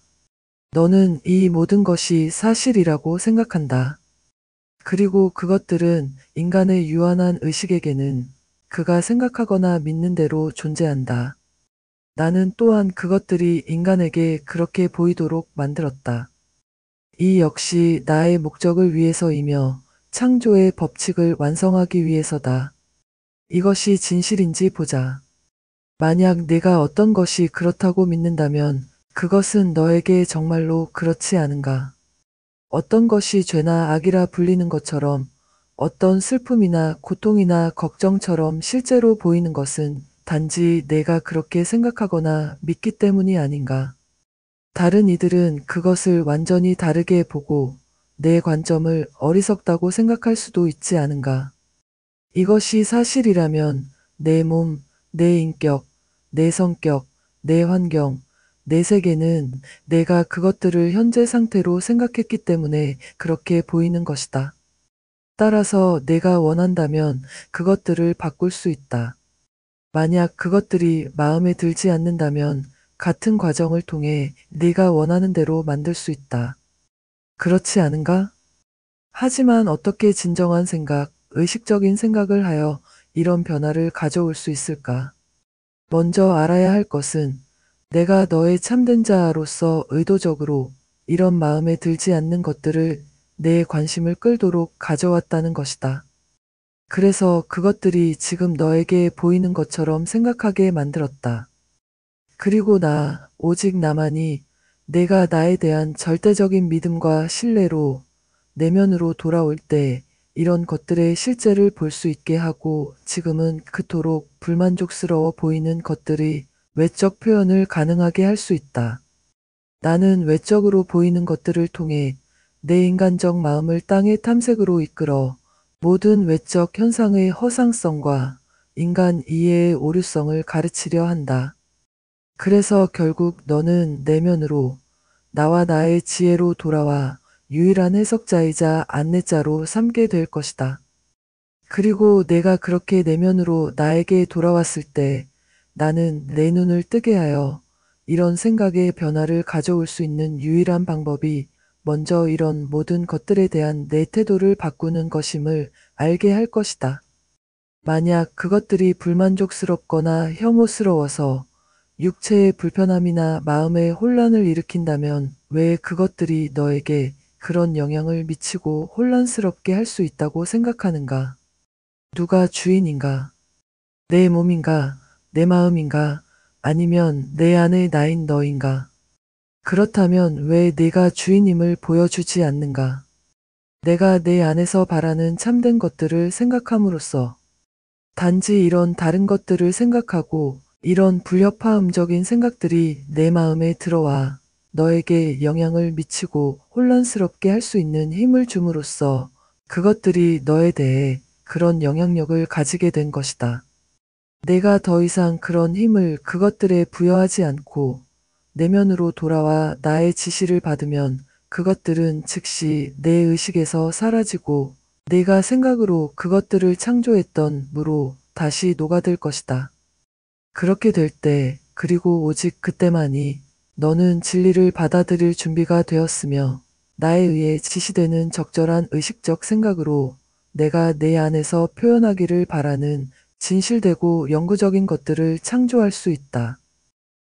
너는 이 모든 것이 사실이라고 생각한다. 그리고 그것들은 인간의 유한한 의식에게는 그가 생각하거나 믿는 대로 존재한다. 나는 또한 그것들이 인간에게 그렇게 보이도록 만들었다. 이 역시 나의 목적을 위해서이며 창조의 법칙을 완성하기 위해서다. 이것이 진실인지 보자. 만약 내가 어떤 것이 그렇다고 믿는다면 그것은 너에게 정말로 그렇지 않은가? 어떤 것이 죄나 악이라 불리는 것처럼 어떤 슬픔이나 고통이나 걱정처럼 실제로 보이는 것은 단지 내가 그렇게 생각하거나 믿기 때문이 아닌가? 다른 이들은 그것을 완전히 다르게 보고 내 관점을 어리석다고 생각할 수도 있지 않은가? 이것이 사실이라면 내 몸, 내 인격, 내 성격, 내 환경, 내 세계는 내가 그것들을 현재 상태로 생각했기 때문에 그렇게 보이는 것이다. 따라서 내가 원한다면 그것들을 바꿀 수 있다. 만약 그것들이 마음에 들지 않는다면 같은 과정을 통해 네가 원하는 대로 만들 수 있다. 그렇지 않은가? 하지만 어떻게 진정한 생각, 의식적인 생각을 하여 이런 변화를 가져올 수 있을까? 먼저 알아야 할 것은 내가 너의 참된 자아로서 의도적으로 이런 마음에 들지 않는 것들을 내 관심을 끌도록 가져왔다는 것이다. 그래서 그것들이 지금 너에게 보이는 것처럼 생각하게 만들었다. 그리고 오직 나만이 내가 나에 대한 절대적인 믿음과 신뢰로 내면으로 돌아올 때 이런 것들의 실제를 볼 수 있게 하고 지금은 그토록 불만족스러워 보이는 것들이 외적 표현을 가능하게 할 수 있다. 나는 외적으로 보이는 것들을 통해 내 인간적 마음을 땅의 탐색으로 이끌어 모든 외적 현상의 허상성과 인간 이해의 오류성을 가르치려 한다. 그래서 결국 너는 내면으로 나와 나의 지혜로 돌아와 유일한 해석자이자 안내자로 삼게 될 것이다. 그리고 내가 그렇게 내면으로 나에게 돌아왔을 때 나는 내 눈을 뜨게 하여 이런 생각의 변화를 가져올 수 있는 유일한 방법이 먼저 이런 모든 것들에 대한 내 태도를 바꾸는 것임을 알게 할 것이다. 만약 그것들이 불만족스럽거나 혐오스러워서 육체의 불편함이나 마음의 혼란을 일으킨다면 왜 그것들이 너에게 그런 영향을 미치고 혼란스럽게 할 수 있다고 생각하는가? 누가 주인인가? 내 몸인가? 내 마음인가? 아니면 내 안의 나인 너인가? 그렇다면 왜 내가 주인임을 보여주지 않는가? 내가 내 안에서 바라는 참된 것들을 생각함으로써 단지 이런 다른 것들을 생각하고 이런 불협화음적인 생각들이 내 마음에 들어와 너에게 영향을 미치고 혼란스럽게 할 수 있는 힘을 줌으로써 그것들이 너에 대해 그런 영향력을 가지게 된 것이다. 내가 더 이상 그런 힘을 그것들에 부여하지 않고 내면으로 돌아와 나의 지시를 받으면 그것들은 즉시 내 의식에서 사라지고 내가 생각으로 그것들을 창조했던 무로 다시 녹아들 것이다. 그렇게 될 때, 그리고 오직 그때만이 너는 진리를 받아들일 준비가 되었으며 나에 의해 지시되는 적절한 의식적 생각으로 내가 내 안에서 표현하기를 바라는 진실되고 영구적인 것들을 창조할 수 있다.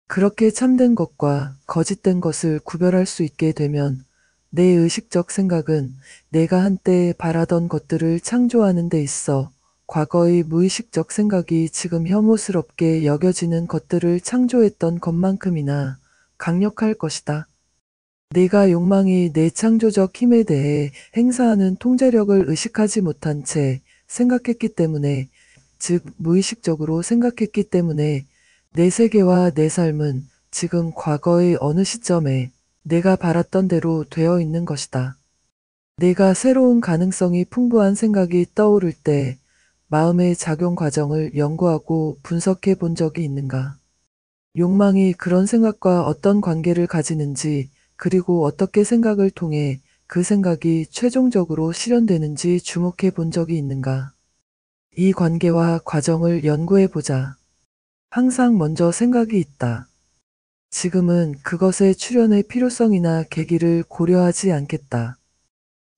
그렇게 참된 것과 거짓된 것을 구별할 수 있게 되면 내 의식적 생각은 내가 한때 바라던 것들을 창조하는 데 있어 과거의 무의식적 생각이 지금 혐오스럽게 여겨지는 것들을 창조했던 것만큼이나 강력할 것이다. 내가 욕망이 내 창조적 힘에 대해 행사하는 통제력을 의식하지 못한 채 생각했기 때문에, 즉 무의식적으로 생각했기 때문에 내 세계와 내 삶은 지금 과거의 어느 시점에 내가 바랐던 대로 되어 있는 것이다. 내가 새로운 가능성이 풍부한 생각이 떠오를 때 마음의 작용 과정을 연구하고 분석해 본 적이 있는가? 욕망이 그런 생각과 어떤 관계를 가지는지, 그리고 어떻게 생각을 통해 그 생각이 최종적으로 실현되는지 주목해 본 적이 있는가? 이 관계와 과정을 연구해 보자. 항상 먼저 생각이 있다. 지금은 그것의 출현의 필요성이나 계기를 고려하지 않겠다.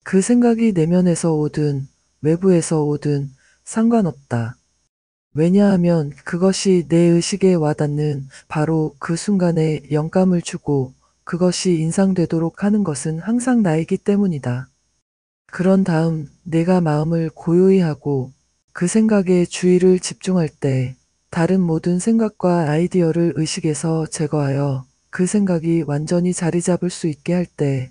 그 생각이 내면에서 오든 외부에서 오든 상관없다. 왜냐하면 그것이 내 의식에 와닿는 바로 그 순간에 영감을 주고 그것이 인상되도록 하는 것은 항상 나이기 때문이다. 그런 다음 내가 마음을 고요히 하고 그 생각에 주의를 집중할 때 다른 모든 생각과 아이디어를 의식에서 제거하여 그 생각이 완전히 자리 잡을 수 있게 할 때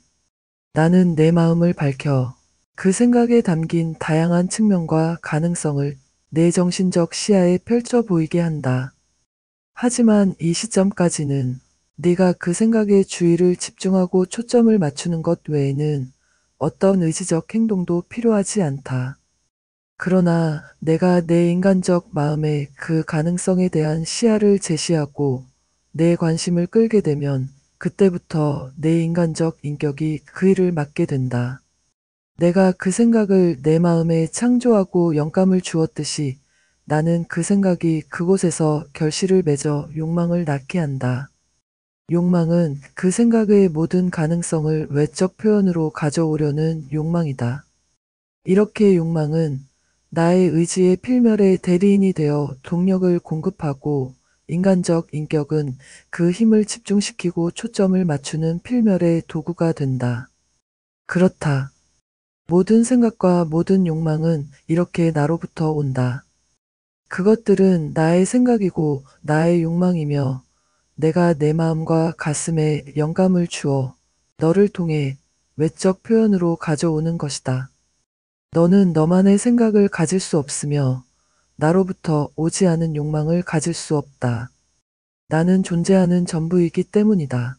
나는 내 마음을 밝혀 그 생각에 담긴 다양한 측면과 가능성을 내 정신적 시야에 펼쳐 보이게 한다. 하지만 이 시점까지는 네가 그 생각에 주의를 집중하고 초점을 맞추는 것 외에는 어떤 의지적 행동도 필요하지 않다. 그러나 내가 내 인간적 마음의 그 가능성에 대한 시야를 제시하고 내 관심을 끌게 되면 그때부터 내 인간적 인격이 그 일을 맡게 된다. 내가 그 생각을 내 마음에 창조하고 영감을 주었듯이 나는 그 생각이 그곳에서 결실을 맺어 욕망을 낳게 한다. 욕망은 그 생각의 모든 가능성을 외적 표현으로 가져오려는 욕망이다. 이렇게 욕망은 나의 의지의 필멸의 대리인이 되어 동력을 공급하고 인간적 인격은 그 힘을 집중시키고 초점을 맞추는 필멸의 도구가 된다. 그렇다. 모든 생각과 모든 욕망은 이렇게 나로부터 온다. 그것들은 나의 생각이고 나의 욕망이며 내가 내 마음과 가슴에 영감을 주어 너를 통해 외적 표현으로 가져오는 것이다. 너는 너만의 생각을 가질 수 없으며 나로부터 오지 않은 욕망을 가질 수 없다. 나는 존재하는 전부이기 때문이다.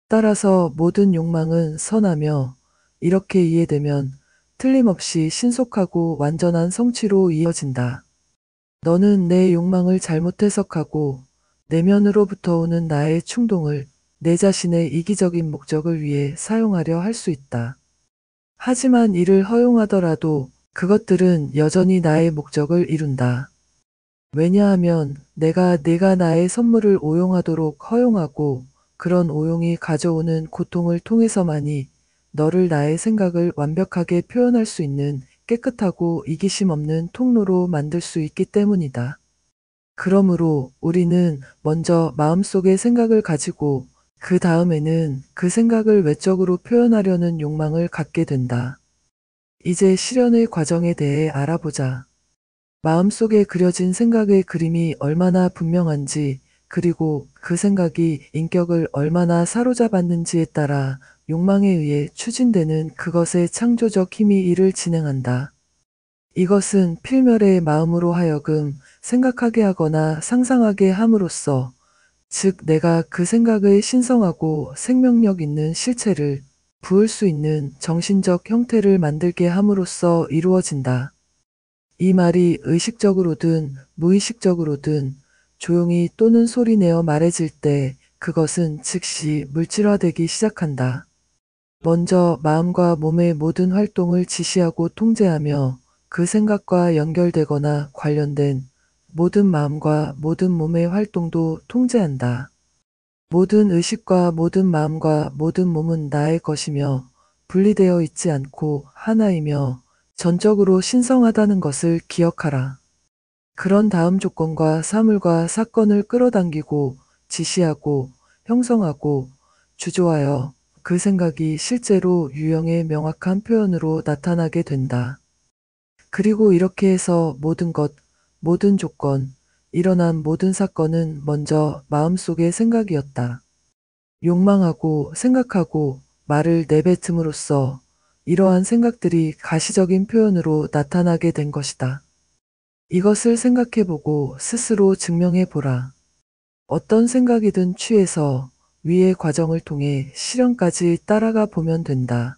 따라서 모든 욕망은 선하며 이렇게 이해되면 틀림없이 신속하고 완전한 성취로 이어진다. 너는 내 욕망을 잘못 해석하고 내면으로부터 오는 나의 충동을 내 자신의 이기적인 목적을 위해 사용하려 할 수 있다. 하지만 이를 허용하더라도 그것들은 여전히 나의 목적을 이룬다. 왜냐하면 내가 나의 선물을 오용하도록 허용하고 그런 오용이 가져오는 고통을 통해서만이 너를 나의 생각을 완벽하게 표현할 수 있는 깨끗하고 이기심 없는 통로로 만들 수 있기 때문이다. 그러므로 우리는 먼저 마음속의 생각을 가지고 그 다음에는 그 생각을 외적으로 표현하려는 욕망을 갖게 된다. 이제 실현의 과정에 대해 알아보자. 마음속에 그려진 생각의 그림이 얼마나 분명한지, 그리고 그 생각이 인격을 얼마나 사로잡았는지에 따라 욕망에 의해 추진되는 그것의 창조적 힘이 일을 진행한다. 이것은 필멸의 마음으로 하여금 생각하게 하거나 상상하게 함으로써, 즉 내가 그 생각의 신성하고 생명력 있는 실체를 부을 수 있는 정신적 형태를 만들게 함으로써 이루어진다. 이 말이 의식적으로든 무의식적으로든 조용히 또는 소리내어 말해질 때 그것은 즉시 물질화되기 시작한다. 먼저 마음과 몸의 모든 활동을 지시하고 통제하며 그 생각과 연결되거나 관련된 모든 마음과 모든 몸의 활동도 통제한다. 모든 의식과 모든 마음과 모든 몸은 나의 것이며 분리되어 있지 않고 하나이며 전적으로 신성하다는 것을 기억하라. 그런 다음 조건과 사물과 사건을 끌어당기고 지시하고 형성하고 주조하여 그 생각이 실제로 유형의 명확한 표현으로 나타나게 된다. 그리고 이렇게 해서 모든 것, 모든 조건, 일어난 모든 사건은 먼저 마음속의 생각이었다. 욕망하고 생각하고 말을 내뱉음으로써 이러한 생각들이 가시적인 표현으로 나타나게 된 것이다. 이것을 생각해보고 스스로 증명해보라. 어떤 생각이든 취해서 위의 과정을 통해 실현까지 따라가 보면 된다.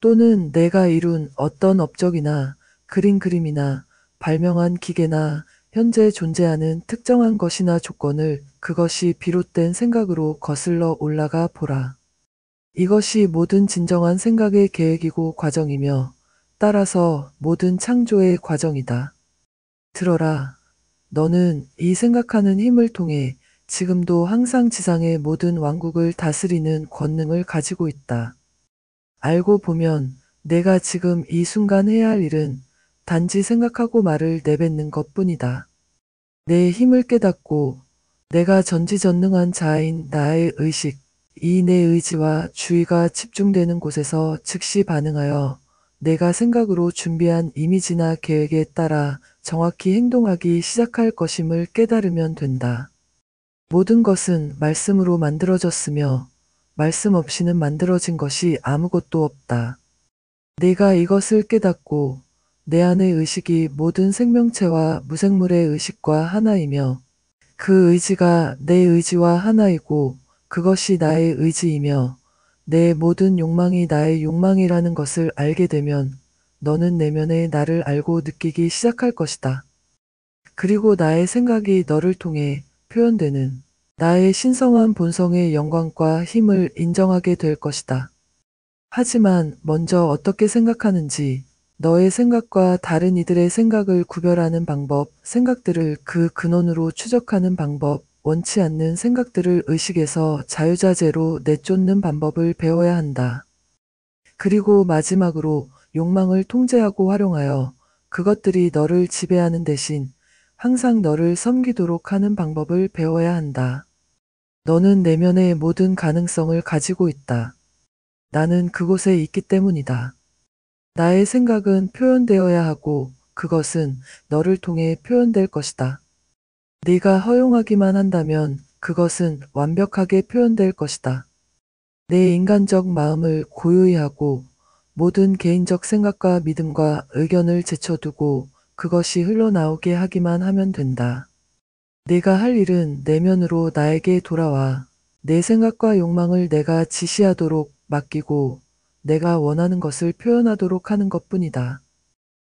또는 내가 이룬 어떤 업적이나 그림이나 발명한 기계나 현재 존재하는 특정한 것이나 조건을 그것이 비롯된 생각으로 거슬러 올라가 보라. 이것이 모든 진정한 생각의 계획이고 과정이며 따라서 모든 창조의 과정이다. 들어라. 너는 이 생각하는 힘을 통해 지금도 항상 지상의 모든 왕국을 다스리는 권능을 가지고 있다. 알고 보면 내가 지금 이 순간 해야 할 일은 단지 생각하고 말을 내뱉는 것뿐이다. 내 힘을 깨닫고 내가 전지전능한 자아인 나의 의식, 이 내 의지와 주의가 집중되는 곳에서 즉시 반응하여 내가 생각으로 준비한 이미지나 계획에 따라 정확히 행동하기 시작할 것임을 깨달으면 된다. 모든 것은 말씀으로 만들어졌으며 말씀 없이는 만들어진 것이 아무것도 없다. 내가 이것을 깨닫고 내 안의 의식이 모든 생명체와 무생물의 의식과 하나이며 그 의지가 내 의지와 하나이고 그것이 나의 의지이며 내 모든 욕망이 나의 욕망이라는 것을 알게 되면 너는 내면의 나를 알고 느끼기 시작할 것이다. 그리고 나의 생각이 너를 통해 표현되는 나의 신성한 본성의 영광과 힘을 인정하게 될 것이다. 하지만 먼저 어떻게 생각하는지, 너의 생각과 다른 이들의 생각을 구별하는 방법, 생각들을 그 근원으로 추적하는 방법, 원치 않는 생각들을 의식에서 자유자재로 내쫓는 방법을 배워야 한다. 그리고 마지막으로 욕망을 통제하고 활용하여 그것들이 너를 지배하는 대신 항상 너를 섬기도록 하는 방법을 배워야 한다. 너는 내면의 모든 가능성을 가지고 있다. 나는 그곳에 있기 때문이다. 나의 생각은 표현되어야 하고 그것은 너를 통해 표현될 것이다. 네가 허용하기만 한다면 그것은 완벽하게 표현될 것이다. 내 인간적 마음을 고요히 하고 모든 개인적 생각과 믿음과 의견을 제쳐두고 그것이 흘러나오게 하기만 하면 된다. 내가 할 일은 내면으로 나에게 돌아와 내 생각과 욕망을 내가 지시하도록 맡기고 내가 원하는 것을 표현하도록 하는 것뿐이다.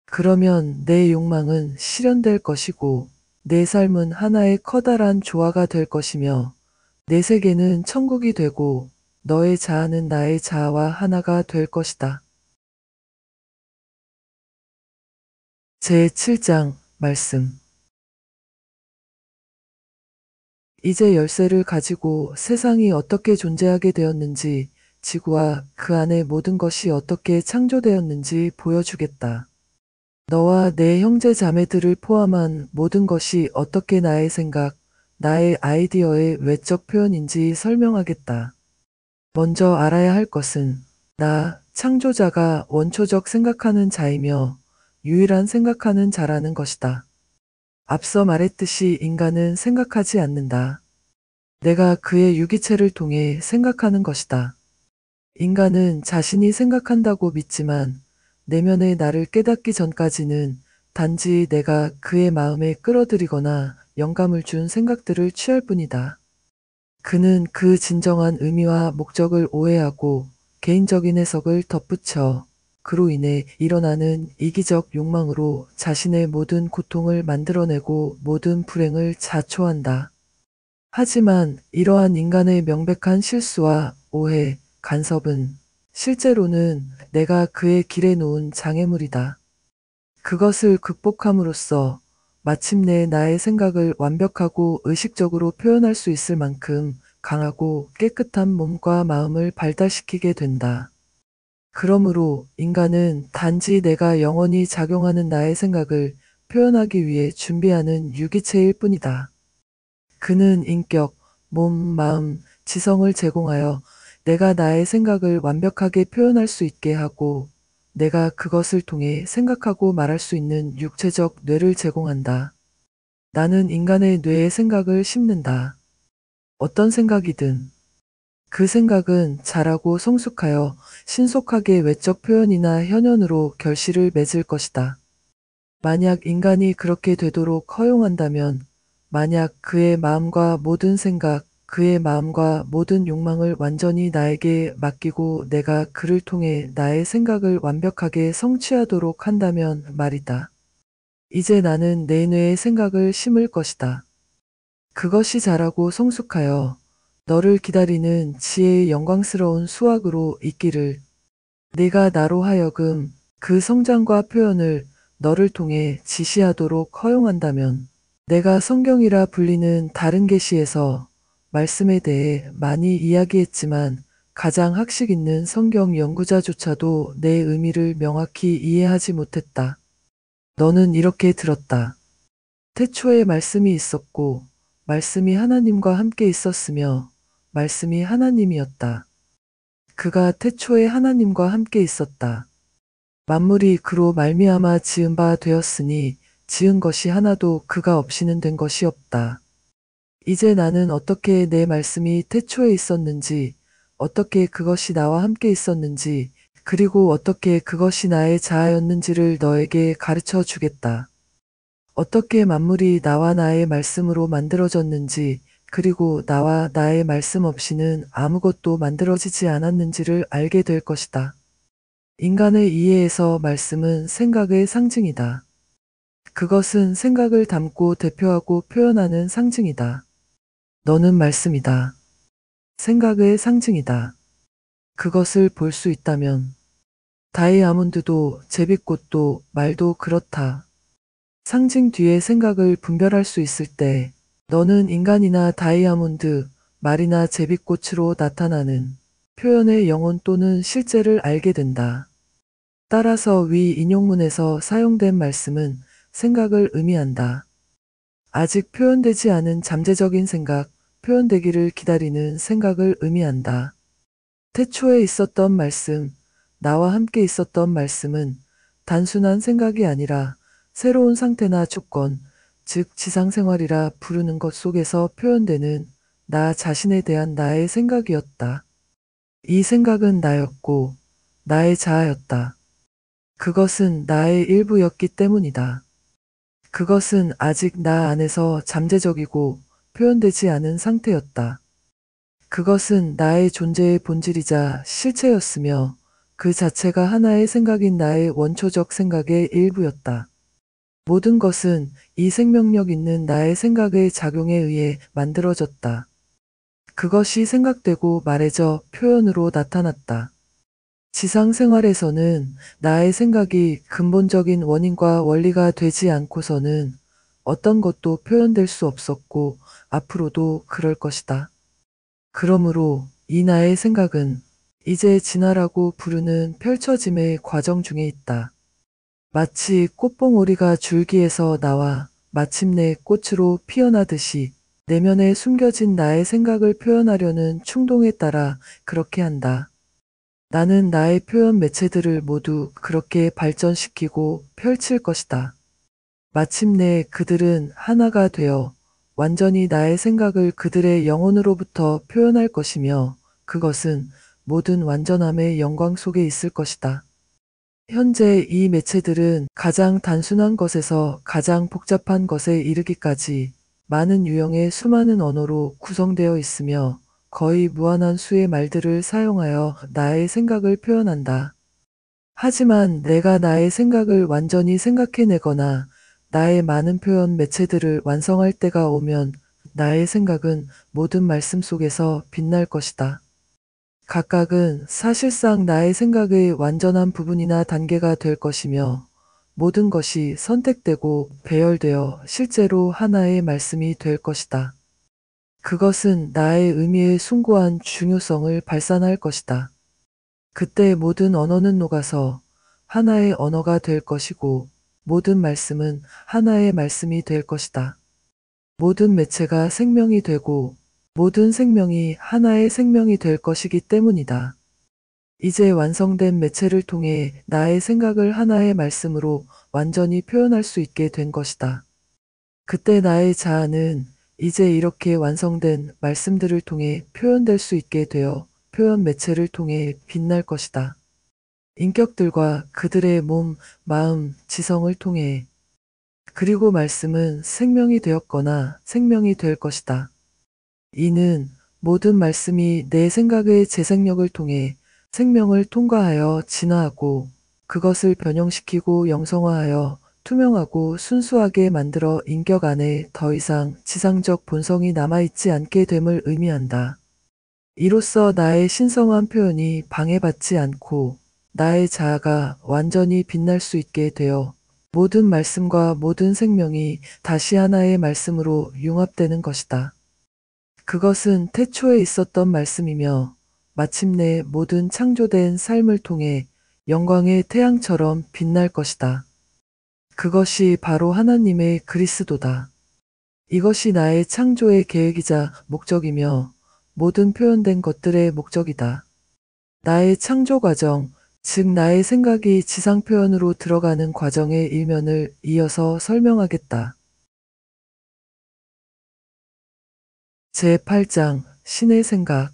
그러면 내 욕망은 실현될 것이고 내 삶은 하나의 커다란 조화가 될 것이며 내 세계는 천국이 되고 너의 자아는 나의 자아와 하나가 될 것이다. 제7장 말씀. 이제 열쇠를 가지고 세상이 어떻게 존재하게 되었는지, 지구와 그 안의 모든 것이 어떻게 창조되었는지 보여주겠다. 너와 내 형제 자매들을 포함한 모든 것이 어떻게 나의 생각, 나의 아이디어의 외적 표현인지 설명하겠다. 먼저 알아야 할 것은 나, 창조자가 원초적 생각하는 자이며 유일한 생각하는 자라는 것이다. 앞서 말했듯이 인간은 생각하지 않는다. 내가 그의 유기체를 통해 생각하는 것이다. 인간은 자신이 생각한다고 믿지만 내면의 나를 깨닫기 전까지는 단지 내가 그의 마음에 끌어들이거나 영감을 준 생각들을 취할 뿐이다. 그는 그 진정한 의미와 목적을 오해하고 개인적인 해석을 덧붙여 그로 인해 일어나는 이기적 욕망으로 자신의 모든 고통을 만들어내고 모든 불행을 자초한다. 하지만 이러한 인간의 명백한 실수와 오해, 간섭은 실제로는 내가 그의 길에 놓은 장애물이다. 그것을 극복함으로써 마침내 나의 생각을 완벽하고 의식적으로 표현할 수 있을 만큼 강하고 깨끗한 몸과 마음을 발달시키게 된다. 그러므로 인간은 단지 내가 영원히 작용하는 나의 생각을 표현하기 위해 준비하는 유기체일 뿐이다. 그는 인격, 몸, 마음, 지성을 제공하여 내가 나의 생각을 완벽하게 표현할 수 있게 하고 내가 그것을 통해 생각하고 말할 수 있는 육체적 뇌를 제공한다. 나는 인간의 뇌에 생각을 심는다. 어떤 생각이든. 그 생각은 자라고 성숙하여 신속하게 외적 표현이나 현현으로 결실을 맺을 것이다. 만약 인간이 그렇게 되도록 허용한다면, 만약 그의 마음과 모든 생각, 그의 마음과 모든 욕망을 완전히 나에게 맡기고 내가 그를 통해 나의 생각을 완벽하게 성취하도록 한다면 말이다. 이제 나는 내 뇌에 생각을 심을 것이다. 그것이 자라고 성숙하여 너를 기다리는 지혜의 영광스러운 수확으로 있기를. 네가 나로 하여금 그 성장과 표현을 너를 통해 지시하도록 허용한다면 내가 성경이라 불리는 다른 계시에서 말씀에 대해 많이 이야기했지만 가장 학식 있는 성경 연구자조차도 내 의미를 명확히 이해하지 못했다. 너는 이렇게 들었다. 태초에 말씀이 있었고 말씀이 하나님과 함께 있었으며 말씀이 하나님이었다. 그가 태초에 하나님과 함께 있었다. 만물이 그로 말미암아 지은 바 되었으니 지은 것이 하나도 그가 없이는 된 것이 없다. 이제 나는 어떻게 내 말씀이 태초에 있었는지, 어떻게 그것이 나와 함께 있었는지, 그리고 어떻게 그것이 나의 자아였는지를 너에게 가르쳐 주겠다. 어떻게 만물이 나와 나의 말씀으로 만들어졌는지, 그리고 나와 나의 말씀 없이는 아무것도 만들어지지 않았는지를 알게 될 것이다. 인간의 이해에서 말씀은 생각의 상징이다. 그것은 생각을 담고 대표하고 표현하는 상징이다. 너는 말씀이다. 생각의 상징이다. 그것을 볼 수 있다면 다이아몬드도 제비꽃도 말도 그렇다. 상징 뒤에 생각을 분별할 수 있을 때 너는 인간이나 다이아몬드, 말이나 제비꽃으로 나타나는 표현의 영혼 또는 실제를 알게 된다. 따라서 위 인용문에서 사용된 말씀은 생각을 의미한다. 아직 표현되지 않은 잠재적인 생각, 표현되기를 기다리는 생각을 의미한다. 태초에 있었던 말씀, 나와 함께 있었던 말씀은 단순한 생각이 아니라 새로운 상태나 조건, 즉 지상생활이라 부르는 것 속에서 표현되는 나 자신에 대한 나의 생각이었다. 이 생각은 나였고 나의 자아였다. 그것은 나의 일부였기 때문이다. 그것은 아직 나 안에서 잠재적이고 표현되지 않은 상태였다. 그것은 나의 존재의 본질이자 실체였으며 그 자체가 하나의 생각인 나의 원초적 생각의 일부였다. 모든 것은 이 생명력 있는 나의 생각의 작용에 의해 만들어졌다. 그것이 생각되고 말해져 표현으로 나타났다. 지상 생활에서는 나의 생각이 근본적인 원인과 원리가 되지 않고서는 어떤 것도 표현될 수 없었고 앞으로도 그럴 것이다. 그러므로 이 나의 생각은 이제 진화라고 부르는 펼쳐짐의 과정 중에 있다. 마치 꽃봉오리가 줄기에서 나와 마침내 꽃으로 피어나듯이 내면에 숨겨진 나의 생각을 표현하려는 충동에 따라 그렇게 한다. 나는 나의 표현 매체들을 모두 그렇게 발전시키고 펼칠 것이다. 마침내 그들은 하나가 되어 완전히 나의 생각을 그들의 영혼으로부터 표현할 것이며 그것은 모든 완전함의 영광 속에 있을 것이다. 현재 이 매체들은 가장 단순한 것에서 가장 복잡한 것에 이르기까지 많은 유형의 수많은 언어로 구성되어 있으며 거의 무한한 수의 말들을 사용하여 나의 생각을 표현한다. 하지만 내가 나의 생각을 완전히 생각해내거나 나의 많은 표현 매체들을 완성할 때가 오면 나의 생각은 모든 말씀 속에서 빛날 것이다. 각각은 사실상 나의 생각의 완전한 부분이나 단계가 될 것이며 모든 것이 선택되고 배열되어 실제로 하나의 말씀이 될 것이다. 그것은 나의 의미의 숭고한 중요성을 발산할 것이다. 그때 모든 언어는 녹아서 하나의 언어가 될 것이고 모든 말씀은 하나의 말씀이 될 것이다. 모든 매체가 생명이 되고 모든 생명이 하나의 생명이 될 것이기 때문이다. 이제 완성된 매체를 통해 나의 생각을 하나의 말씀으로 완전히 표현할 수 있게 된 것이다. 그때 나의 자아는 이제 이렇게 완성된 말씀들을 통해 표현될 수 있게 되어 표현 매체를 통해 빛날 것이다. 인격들과 그들의 몸, 마음, 지성을 통해 그리고 말씀은 생명이 되었거나 생명이 될 것이다. 이는 모든 말씀이 내 생각의 재생력을 통해 생명을 통과하여 진화하고 그것을 변형시키고 영성화하여 투명하고 순수하게 만들어 인격 안에 더 이상 지상적 본성이 남아있지 않게 됨을 의미한다. 이로써 나의 신성한 표현이 방해받지 않고 나의 자아가 완전히 빛날 수 있게 되어 모든 말씀과 모든 생명이 다시 하나의 말씀으로 융합되는 것이다. 그것은 태초에 있었던 말씀이며 마침내 모든 창조된 삶을 통해 영광의 태양처럼 빛날 것이다. 그것이 바로 하나님의 그리스도다. 이것이 나의 창조의 계획이자 목적이며 모든 표현된 것들의 목적이다. 나의 창조 과정, 즉 나의 생각이 지상 표현으로 들어가는 과정의 일면을 이어서 설명하겠다. 제8장 신의 생각.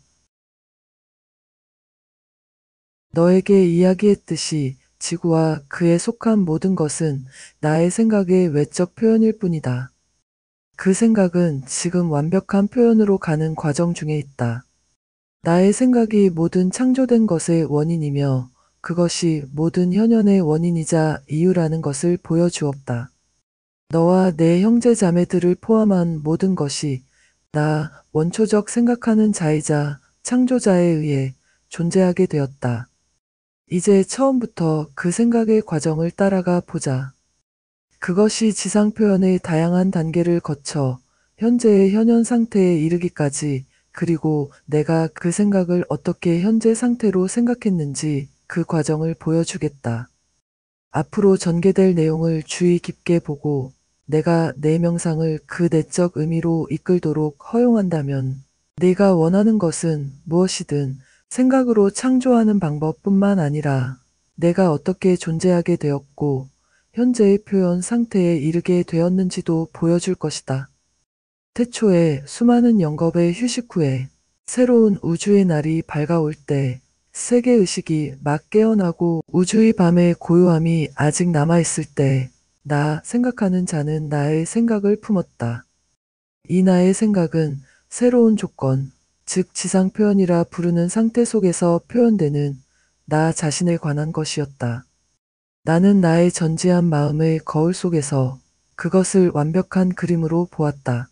너에게 이야기했듯이 지구와 그에 속한 모든 것은 나의 생각의 외적 표현일 뿐이다. 그 생각은 지금 완벽한 표현으로 가는 과정 중에 있다. 나의 생각이 모든 창조된 것의 원인이며 그것이 모든 현현의 원인이자 이유라는 것을 보여주었다. 너와 내 형제 자매들을 포함한 모든 것이 나 원초적 생각하는 자이자 창조자에 의해 존재하게 되었다. 이제 처음부터 그 생각의 과정을 따라가 보자. 그것이 지상 표현의 다양한 단계를 거쳐 현재의 현현 상태에 이르기까지 그리고 내가 그 생각을 어떻게 현재 상태로 생각했는지 그 과정을 보여주겠다. 앞으로 전개될 내용을 주의 깊게 보고 내가 내 명상을 그 내적 의미로 이끌도록 허용한다면 네가 원하는 것은 무엇이든 생각으로 창조하는 방법뿐만 아니라 내가 어떻게 존재하게 되었고 현재의 표현 상태에 이르게 되었는지도 보여줄 것이다. 태초에 수많은 영겁의 휴식 후에 새로운 우주의 날이 밝아올 때 세계의식이 막 깨어나고 우주의 밤의 고요함이 아직 남아있을 때 나 생각하는 자는 나의 생각을 품었다. 이 나의 생각은 새로운 조건, 즉 지상 표현이라 부르는 상태 속에서 표현되는 나 자신에 관한 것이었다. 나는 나의 전지한 마음의 거울 속에서 그것을 완벽한 그림으로 보았다.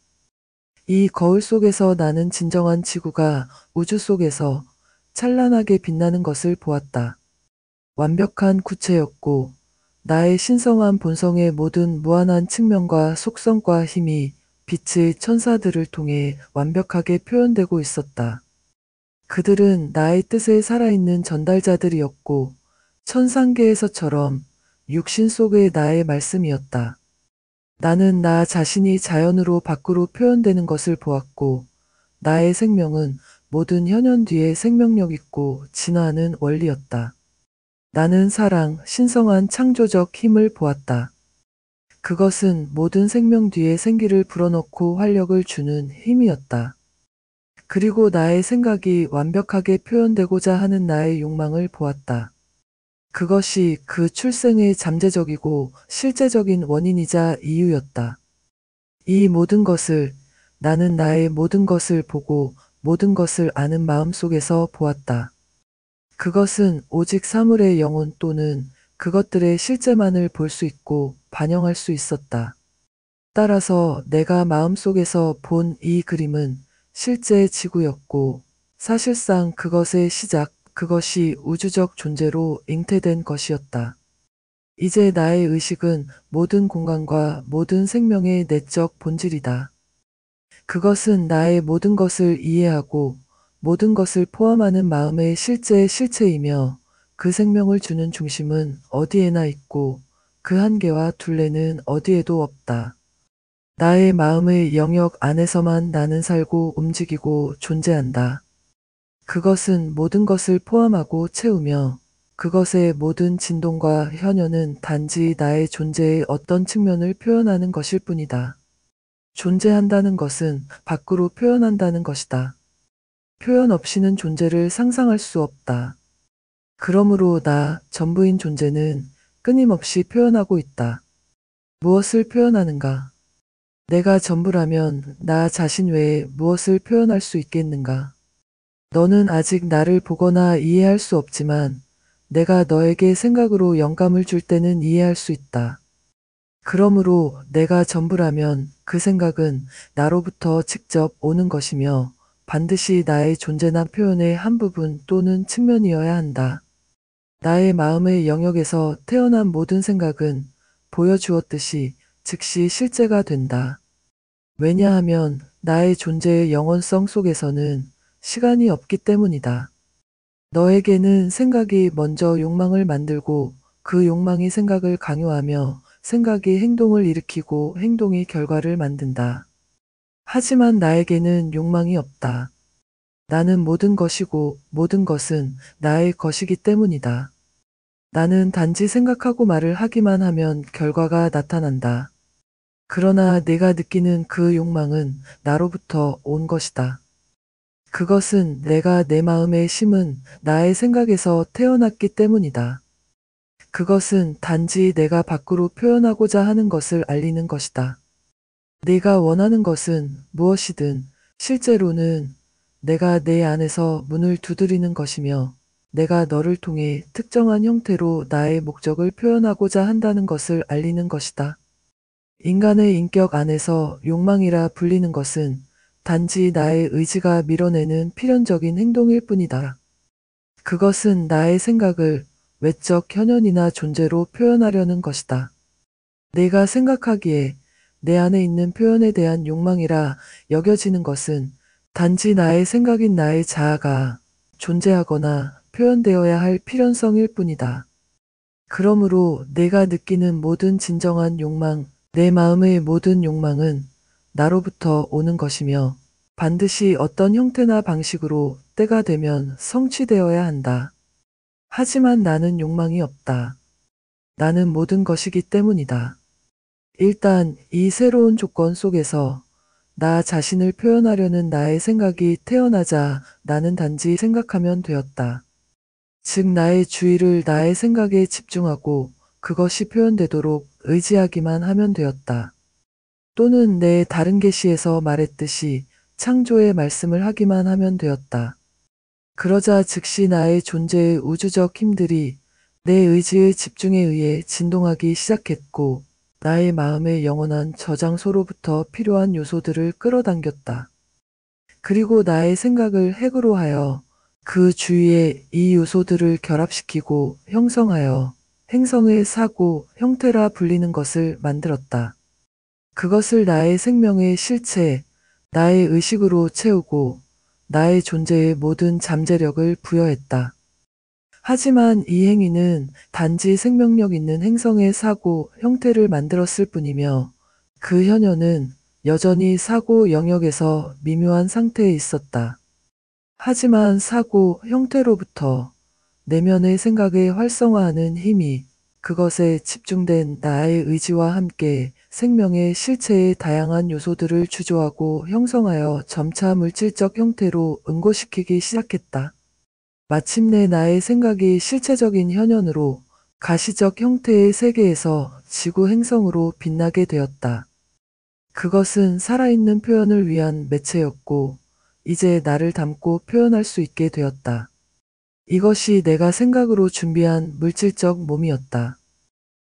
이 거울 속에서 나는 진정한 지구가 우주 속에서 찬란하게 빛나는 것을 보았다. 완벽한 구체였고 나의 신성한 본성의 모든 무한한 측면과 속성과 힘이 빛의 천사들을 통해 완벽하게 표현되고 있었다. 그들은 나의 뜻에 살아있는 전달자들이었고 천상계에서처럼 육신 속의 나의 말씀이었다. 나는 나 자신이 자연으로 밖으로 표현되는 것을 보았고 나의 생명은 모든 현현 뒤에 생명력 있고 진화하는 원리였다. 나는 사랑, 신성한 창조적 힘을 보았다. 그것은 모든 생명 뒤에 생기를 불어넣고 활력을 주는 힘이었다. 그리고 나의 생각이 완벽하게 표현되고자 하는 나의 욕망을 보았다. 그것이 그 출생의 잠재적이고 실제적인 원인이자 이유였다. 이 모든 것을 나는 나의 모든 것을 보고 모든 것을 아는 마음 속에서 보았다. 그것은 오직 사물의 영혼 또는 그것들의 실제만을 볼 수 있고 반영할 수 있었다. 따라서 내가 마음속에서 본 이 그림은 실제 지구였고 사실상 그것의 시작, 그것이 우주적 존재로 잉태된 것이었다. 이제 나의 의식은 모든 공간과 모든 생명의 내적 본질이다. 그것은 나의 모든 것을 이해하고 모든 것을 포함하는 마음의 실제의 실체이며 그 생명을 주는 중심은 어디에나 있고 그 한계와 둘레는 어디에도 없다. 나의 마음의 영역 안에서만 나는 살고 움직이고 존재한다. 그것은 모든 것을 포함하고 채우며 그것의 모든 진동과 현현은 단지 나의 존재의 어떤 측면을 표현하는 것일 뿐이다. 존재한다는 것은 밖으로 표현한다는 것이다. 표현 없이는 존재를 상상할 수 없다. 그러므로 나 전부인 존재는 끊임없이 표현하고 있다. 무엇을 표현하는가? 내가 전부라면 나 자신 외에 무엇을 표현할 수 있겠는가? 너는 아직 나를 보거나 이해할 수 없지만 내가 너에게 생각으로 영감을 줄 때는 이해할 수 있다. 그러므로 내가 전부라면 그 생각은 나로부터 직접 오는 것이며 반드시 나의 존재나 표현의 한 부분 또는 측면이어야 한다. 나의 마음의 영역에서 태어난 모든 생각은 보여주었듯이 즉시 실제가 된다. 왜냐하면 나의 존재의 영원성 속에서는 시간이 없기 때문이다. 너에게는 생각이 먼저 욕망을 만들고 그 욕망이 생각을 강요하며 생각이 행동을 일으키고 행동이 결과를 만든다. 하지만 나에게는 욕망이 없다. 나는 모든 것이고 모든 것은 나의 것이기 때문이다. 나는 단지 생각하고 말을 하기만 하면 결과가 나타난다. 그러나 내가 느끼는 그 욕망은 나로부터 온 것이다. 그것은 내가 내 마음에 심은 나의 생각에서 태어났기 때문이다. 그것은 단지 내가 밖으로 표현하고자 하는 것을 알리는 것이다. 내가 원하는 것은 무엇이든 실제로는 내가 내 안에서 문을 두드리는 것이며 내가 너를 통해 특정한 형태로 나의 목적을 표현하고자 한다는 것을 알리는 것이다. 인간의 인격 안에서 욕망이라 불리는 것은 단지 나의 의지가 밀어내는 필연적인 행동일 뿐이다. 그것은 나의 생각을 외적 현현이나 존재로 표현하려는 것이다. 내가 생각하기에 내 안에 있는 표현에 대한 욕망이라 여겨지는 것은 단지 나의 생각인 나의 자아가 존재하거나 표현되어야 할 필연성일 뿐이다. 그러므로 내가 느끼는 모든 진정한 욕망, 내 마음의 모든 욕망은 나로부터 오는 것이며 반드시 어떤 형태나 방식으로 때가 되면 성취되어야 한다. 하지만 나는 욕망이 없다. 나는 모든 것이기 때문이다. 일단 이 새로운 조건 속에서 나 자신을 표현하려는 나의 생각이 태어나자 나는 단지 생각하면 되었다. 즉 나의 주의를 나의 생각에 집중하고 그것이 표현되도록 의지하기만 하면 되었다. 또는 내 다른 계시에서 말했듯이 창조의 말씀을 하기만 하면 되었다. 그러자 즉시 나의 존재의 우주적 힘들이 내 의지의 집중에 의해 진동하기 시작했고 나의 마음의 영원한 저장소로부터 필요한 요소들을 끌어당겼다. 그리고 나의 생각을 핵으로 하여 그 주위에 이 요소들을 결합시키고 형성하여 행성의 사고, 형태라 불리는 것을 만들었다. 그것을 나의 생명의 실체, 나의 의식으로 채우고 나의 존재의 모든 잠재력을 부여했다. 하지만 이 행위는 단지 생명력 있는 행성의 사고, 형태를 만들었을 뿐이며 그 현현은 여전히 사고 영역에서 미묘한 상태에 있었다. 하지만 사고, 형태로부터 내면의 생각을 활성화하는 힘이 그것에 집중된 나의 의지와 함께 생명의 실체의 다양한 요소들을 주조하고 형성하여 점차 물질적 형태로 응고시키기 시작했다. 마침내 나의 생각이 실체적인 현현으로 가시적 형태의 세계에서 지구 행성으로 빛나게 되었다. 그것은 살아있는 표현을 위한 매체였고 이제 나를 담고 표현할 수 있게 되었다. 이것이 내가 생각으로 준비한 물질적 몸이었다.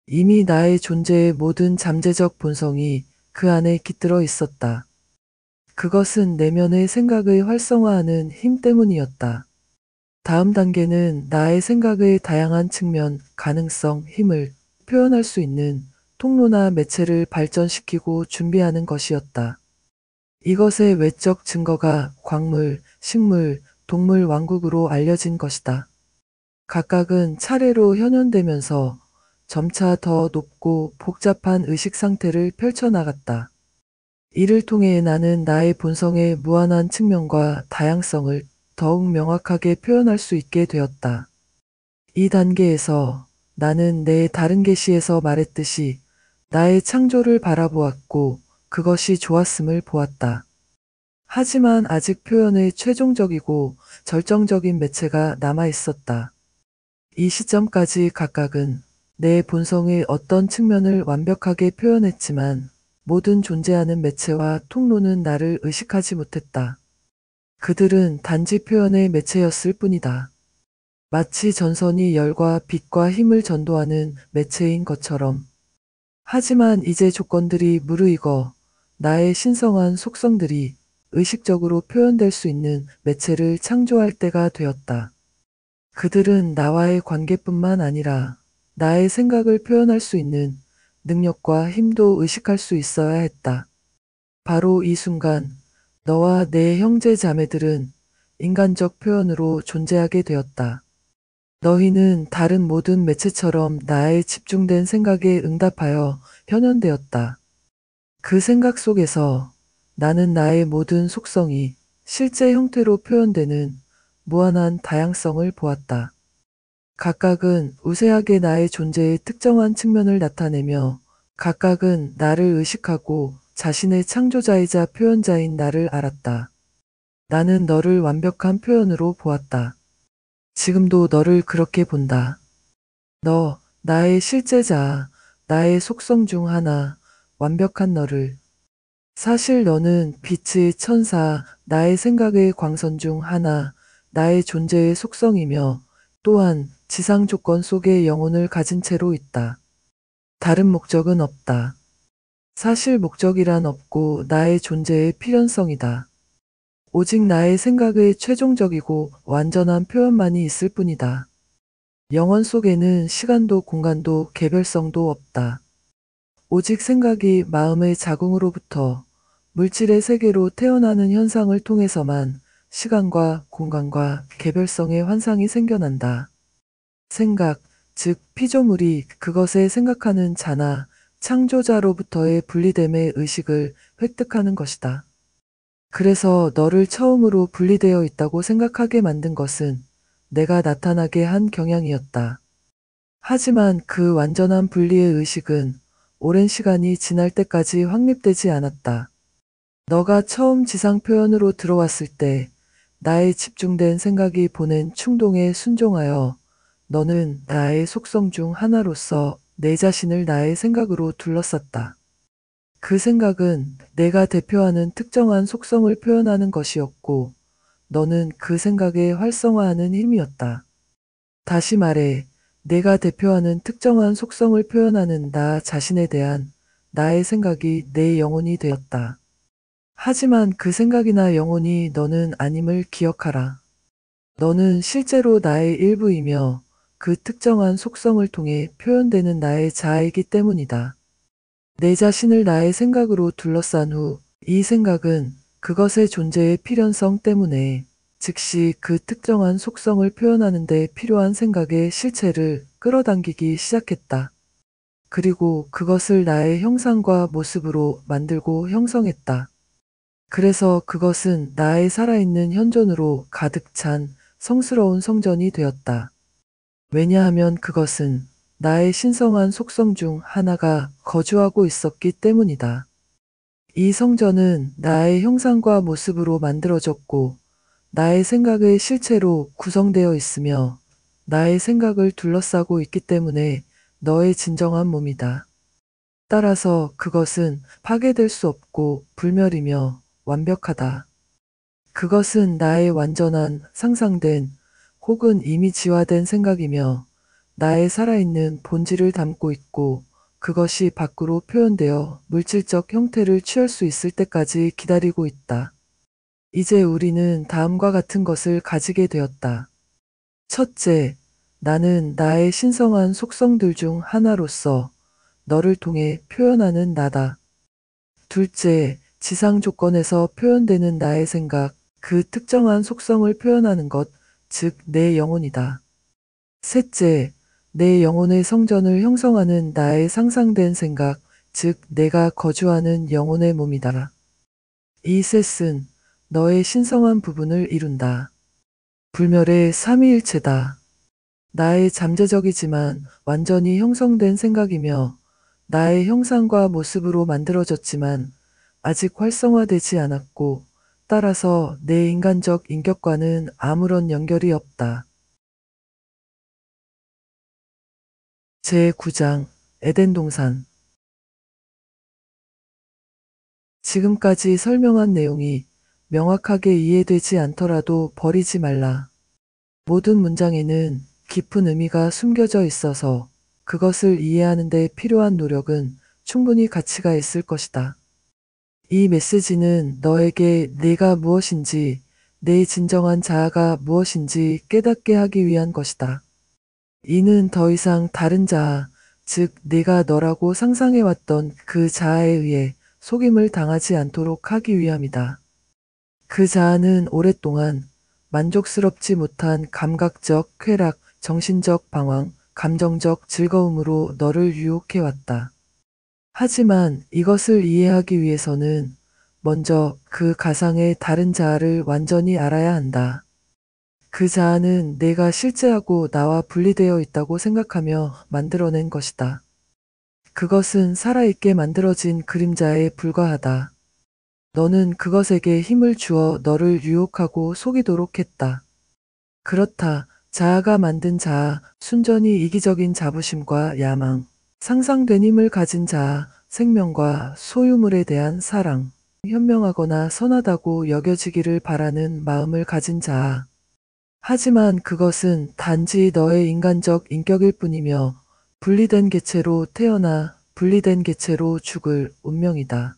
이미 나의 존재의 모든 잠재적 본성이 그 안에 깃들어 있었다. 그것은 내면의 생각을 활성화하는 힘 때문이었다. 다음 단계는 나의 생각의 다양한 측면, 가능성, 힘을 표현할 수 있는 통로나 매체를 발전시키고 준비하는 것이었다. 이것의 외적 증거가 광물, 식물, 동물 왕국으로 알려진 것이다. 각각은 차례로 현현되면서 점차 더 높고 복잡한 의식 상태를 펼쳐나갔다. 이를 통해 나는 나의 본성의 무한한 측면과 다양성을 더욱 명확하게 표현할 수 있게 되었다. 이 단계에서 나는 내 다른 계시에서 말했듯이 나의 창조를 바라보았고 그것이 좋았음을 보았다. 하지만 아직 표현의 최종적이고 절정적인 매체가 남아 있었다. 이 시점까지 각각은 내 본성의 어떤 측면을 완벽하게 표현했지만 모든 존재하는 매체와 통로는 나를 의식하지 못했다. 그들은 단지 표현의 매체였을 뿐이다. 마치 전선이 열과 빛과 힘을 전도하는 매체인 것처럼. 하지만 이제 조건들이 무르익어 나의 신성한 속성들이 의식적으로 표현될 수 있는 매체를 창조할 때가 되었다. 그들은 나와의 관계뿐만 아니라 나의 생각을 표현할 수 있는 능력과 힘도 의식할 수 있어야 했다. 바로 이 순간 너와 내 형제 자매들은 인간적 표현으로 존재하게 되었다. 너희는 다른 모든 매체처럼 나의 집중된 생각에 응답하여 현현되었다. 그 생각 속에서 나는 나의 모든 속성이 실제 형태로 표현되는 무한한 다양성을 보았다. 각각은 우세하게 나의 존재의 특정한 측면을 나타내며 각각은 나를 의식하고 자신의 창조자이자 표현자인 나를 알았다. 나는 너를 완벽한 표현으로 보았다. 지금도 너를 그렇게 본다. 너, 나의 실제자, 나의 속성 중 하나, 완벽한 너를. 사실 너는 빛의 천사, 나의 생각의 광선 중 하나, 나의 존재의 속성이며 또한 지상 조건 속의 영혼을 가진 채로 있다. 다른 목적은 없다. 사실 목적이란 없고 나의 존재의 필연성이다. 오직 나의 생각의 최종적이고 완전한 표현만이 있을 뿐이다. 영혼 속에는 시간도 공간도 개별성도 없다. 오직 생각이 마음의 자궁으로부터 물질의 세계로 태어나는 현상을 통해서만 시간과 공간과 개별성의 환상이 생겨난다. 생각, 즉 피조물이 그것에 생각하는 자나 창조자로부터의 분리됨의 의식을 획득하는 것이다. 그래서 너를 처음으로 분리되어 있다고 생각하게 만든 것은 내가 나타나게 한 경향이었다. 하지만 그 완전한 분리의 의식은 오랜 시간이 지날 때까지 확립되지 않았다. 너가 처음 지상 표현으로 들어왔을 때 나의 집중된 생각이 보낸 충동에 순종하여 너는 나의 속성 중 하나로서 내 자신을 나의 생각으로 둘러쌌다. 그 생각은 내가 대표하는 특정한 속성을 표현하는 것이었고 너는 그 생각에 활성화하는 힘이었다. 다시 말해 내가 대표하는 특정한 속성을 표현하는 나 자신에 대한 나의 생각이 내 영혼이 되었다. 하지만 그 생각이나 영혼이 너는 아님을 기억하라. 너는 실제로 나의 일부이며 그 특정한 속성을 통해 표현되는 나의 자아이기 때문이다. 내 자신을 나의 생각으로 둘러싼 후 이 생각은 그것의 존재의 필연성 때문에 즉시 그 특정한 속성을 표현하는 데 필요한 생각의 실체를 끌어당기기 시작했다. 그리고 그것을 나의 형상과 모습으로 만들고 형성했다. 그래서 그것은 나의 살아있는 현존으로 가득 찬 성스러운 성전이 되었다. 왜냐하면 그것은 나의 신성한 속성 중 하나가 거주하고 있었기 때문이다. 이 성전은 나의 형상과 모습으로 만들어졌고 나의 생각의 실체로 구성되어 있으며 나의 생각을 둘러싸고 있기 때문에 너의 진정한 몸이다. 따라서 그것은 파괴될 수 없고 불멸이며 완벽하다. 그것은 나의 완전한 상상된 혹은 이미 지화된 생각이며 나의 살아있는 본질을 담고 있고 그것이 밖으로 표현되어 물질적 형태를 취할 수 있을 때까지 기다리고 있다. 이제 우리는 다음과 같은 것을 가지게 되었다. 첫째, 나는 나의 신성한 속성들 중 하나로서 너를 통해 표현하는 나다. 둘째, 지상 조건에서 표현되는 나의 생각, 그 특정한 속성을 표현하는 것, 즉 내 영혼이다. 셋째, 내 영혼의 성전을 형성하는 나의 상상된 생각, 즉 내가 거주하는 영혼의 몸이다. 이 셋은 너의 신성한 부분을 이룬다. 불멸의 삼위일체다. 나의 잠재적이지만 완전히 형성된 생각이며 나의 형상과 모습으로 만들어졌지만 아직 활성화되지 않았고 따라서 내 인간적 인격과는 아무런 연결이 없다. 제9장 에덴 동산. 지금까지 설명한 내용이 명확하게 이해되지 않더라도 버리지 말라. 모든 문장에는 깊은 의미가 숨겨져 있어서 그것을 이해하는 데 필요한 노력은 충분히 가치가 있을 것이다. 이 메시지는 너에게 내가 무엇인지, 내 진정한 자아가 무엇인지 깨닫게 하기 위한 것이다. 이는 더 이상 다른 자아, 즉 내가 너라고 상상해왔던 그 자아에 의해 속임을 당하지 않도록 하기 위함이다. 그 자아는 오랫동안 만족스럽지 못한 감각적 쾌락, 정신적 방황, 감정적 즐거움으로 너를 유혹해왔다. 하지만 이것을 이해하기 위해서는 먼저 그 가상의 다른 자아를 완전히 알아야 한다. 그 자아는 내가 실제하고 나와 분리되어 있다고 생각하며 만들어낸 것이다. 그것은 살아있게 만들어진 그림자에 불과하다. 너는 그것에게 힘을 주어 너를 유혹하고 속이도록 했다. 그렇다. 자아가 만든 자아, 순전히 이기적인 자부심과 야망, 상상된 힘을 가진 자아, 생명과 소유물에 대한 사랑, 현명하거나 선하다고 여겨지기를 바라는 마음을 가진 자아. 하지만 그것은 단지 너의 인간적 인격일 뿐이며 분리된 개체로 태어나 분리된 개체로 죽을 운명이다.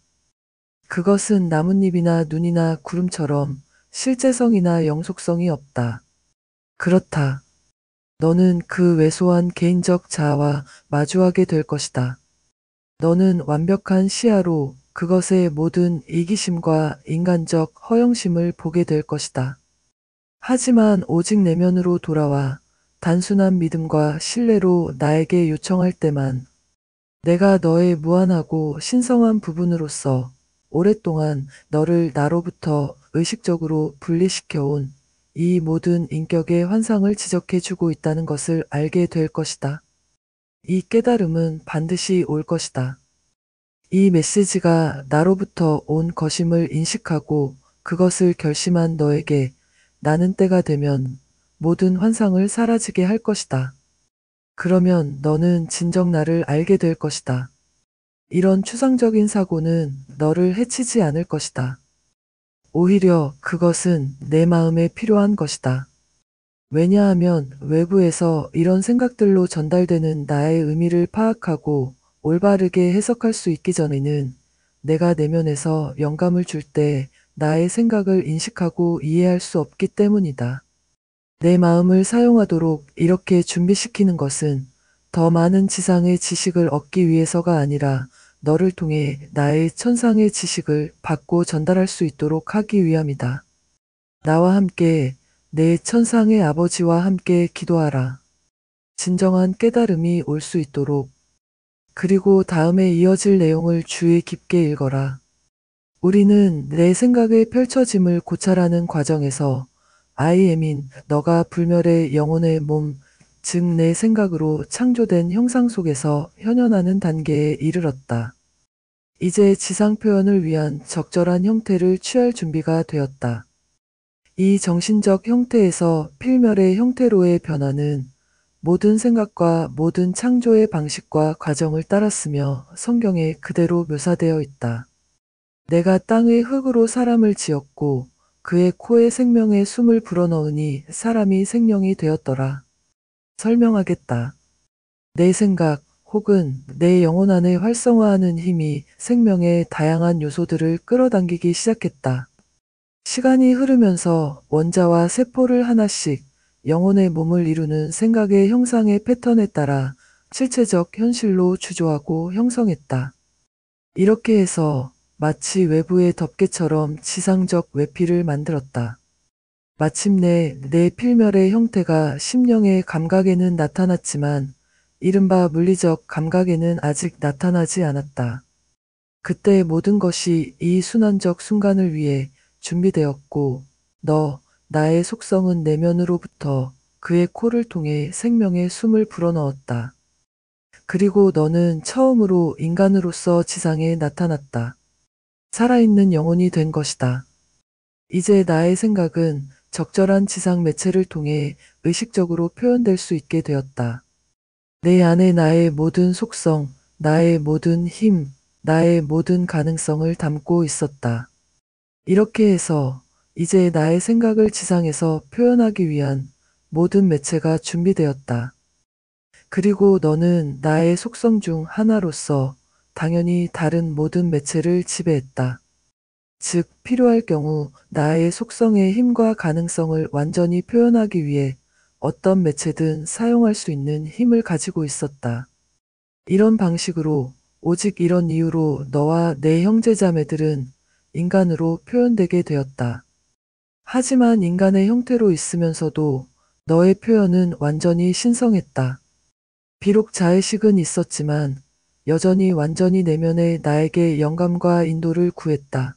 그것은 나뭇잎이나 눈이나 구름처럼 실제성이나 영속성이 없다. 그렇다. 너는 그 왜소한 개인적 자아와 마주하게 될 것이다. 너는 완벽한 시야로 그것의 모든 이기심과 인간적 허영심을 보게 될 것이다. 하지만 오직 내면으로 돌아와 단순한 믿음과 신뢰로 나에게 요청할 때만 내가 너의 무한하고 신성한 부분으로서 오랫동안 너를 나로부터 의식적으로 분리시켜온 이 모든 인격의 환상을 지적해주고 있다는 것을 알게 될 것이다. 이 깨달음은 반드시 올 것이다. 이 메시지가 나로부터 온 것임을 인식하고 그것을 결심한 너에게 나는 때가 되면 모든 환상을 사라지게 할 것이다. 그러면 너는 진정 나를 알게 될 것이다. 이런 추상적인 사고는 너를 해치지 않을 것이다. 오히려 그것은 내 마음에 필요한 것이다. 왜냐하면 외부에서 이런 생각들로 전달되는 나의 의미를 파악하고 올바르게 해석할 수 있기 전에는 내가 내면에서 영감을 줄 때 나의 생각을 인식하고 이해할 수 없기 때문이다. 내 마음을 사용하도록 이렇게 준비시키는 것은 더 많은 지상의 지식을 얻기 위해서가 아니라 너를 통해 나의 천상의 지식을 받고 전달할 수 있도록 하기 위함이다. 나와 함께 내 천상의 아버지와 함께 기도하라. 진정한 깨달음이 올 수 있도록. 그리고 다음에 이어질 내용을 주의 깊게 읽어라. 우리는 내 생각의 펼쳐짐을 고찰하는 과정에서 I am인 너가 불멸의 영혼의 몸, 즉 내 생각으로 창조된 형상 속에서 현현하는 단계에 이르렀다. 이제 지상 표현을 위한 적절한 형태를 취할 준비가 되었다. 이 정신적 형태에서 필멸의 형태로의 변화는 모든 생각과 모든 창조의 방식과 과정을 따랐으며 성경에 그대로 묘사되어 있다. 내가 땅의 흙으로 사람을 지었고 그의 코에 생명의 숨을 불어넣으니 사람이 생명이 되었더라. 설명하겠다. 내 생각 혹은 내 영혼 안에 활성화하는 힘이 생명의 다양한 요소들을 끌어당기기 시작했다. 시간이 흐르면서 원자와 세포를 하나씩 영혼의 몸을 이루는 생각의 형상의 패턴에 따라 실체적 현실로 주조하고 형성했다. 이렇게 해서 마치 외부의 덮개처럼 지상적 외피를 만들었다. 마침내 내 필멸의 형태가 심령의 감각에는 나타났지만 이른바 물리적 감각에는 아직 나타나지 않았다. 그때 모든 것이 이 순환적 순간을 위해 준비되었고 나의 속성은 내면으로부터 그의 코를 통해 생명의 숨을 불어넣었다. 그리고 너는 처음으로 인간으로서 지상에 나타났다. 살아있는 영혼이 된 것이다. 이제 나의 생각은 적절한 지상 매체를 통해 의식적으로 표현될 수 있게 되었다. 내 안에 나의 모든 속성, 나의 모든 힘, 나의 모든 가능성을 담고 있었다. 이렇게 해서 이제 나의 생각을 지상에서 표현하기 위한 모든 매체가 준비되었다. 그리고 너는 나의 속성 중 하나로서 당연히 다른 모든 매체를 지배했다. 즉, 필요할 경우 나의 속성의 힘과 가능성을 완전히 표현하기 위해 어떤 매체든 사용할 수 있는 힘을 가지고 있었다. 이런 방식으로, 오직 이런 이유로 너와 내 형제자매들은 인간으로 표현되게 되었다. 하지만 인간의 형태로 있으면서도 너의 표현은 완전히 신성했다. 비록 자의식은 있었지만 여전히 완전히 내면의 나에게 영감과 인도를 구했다.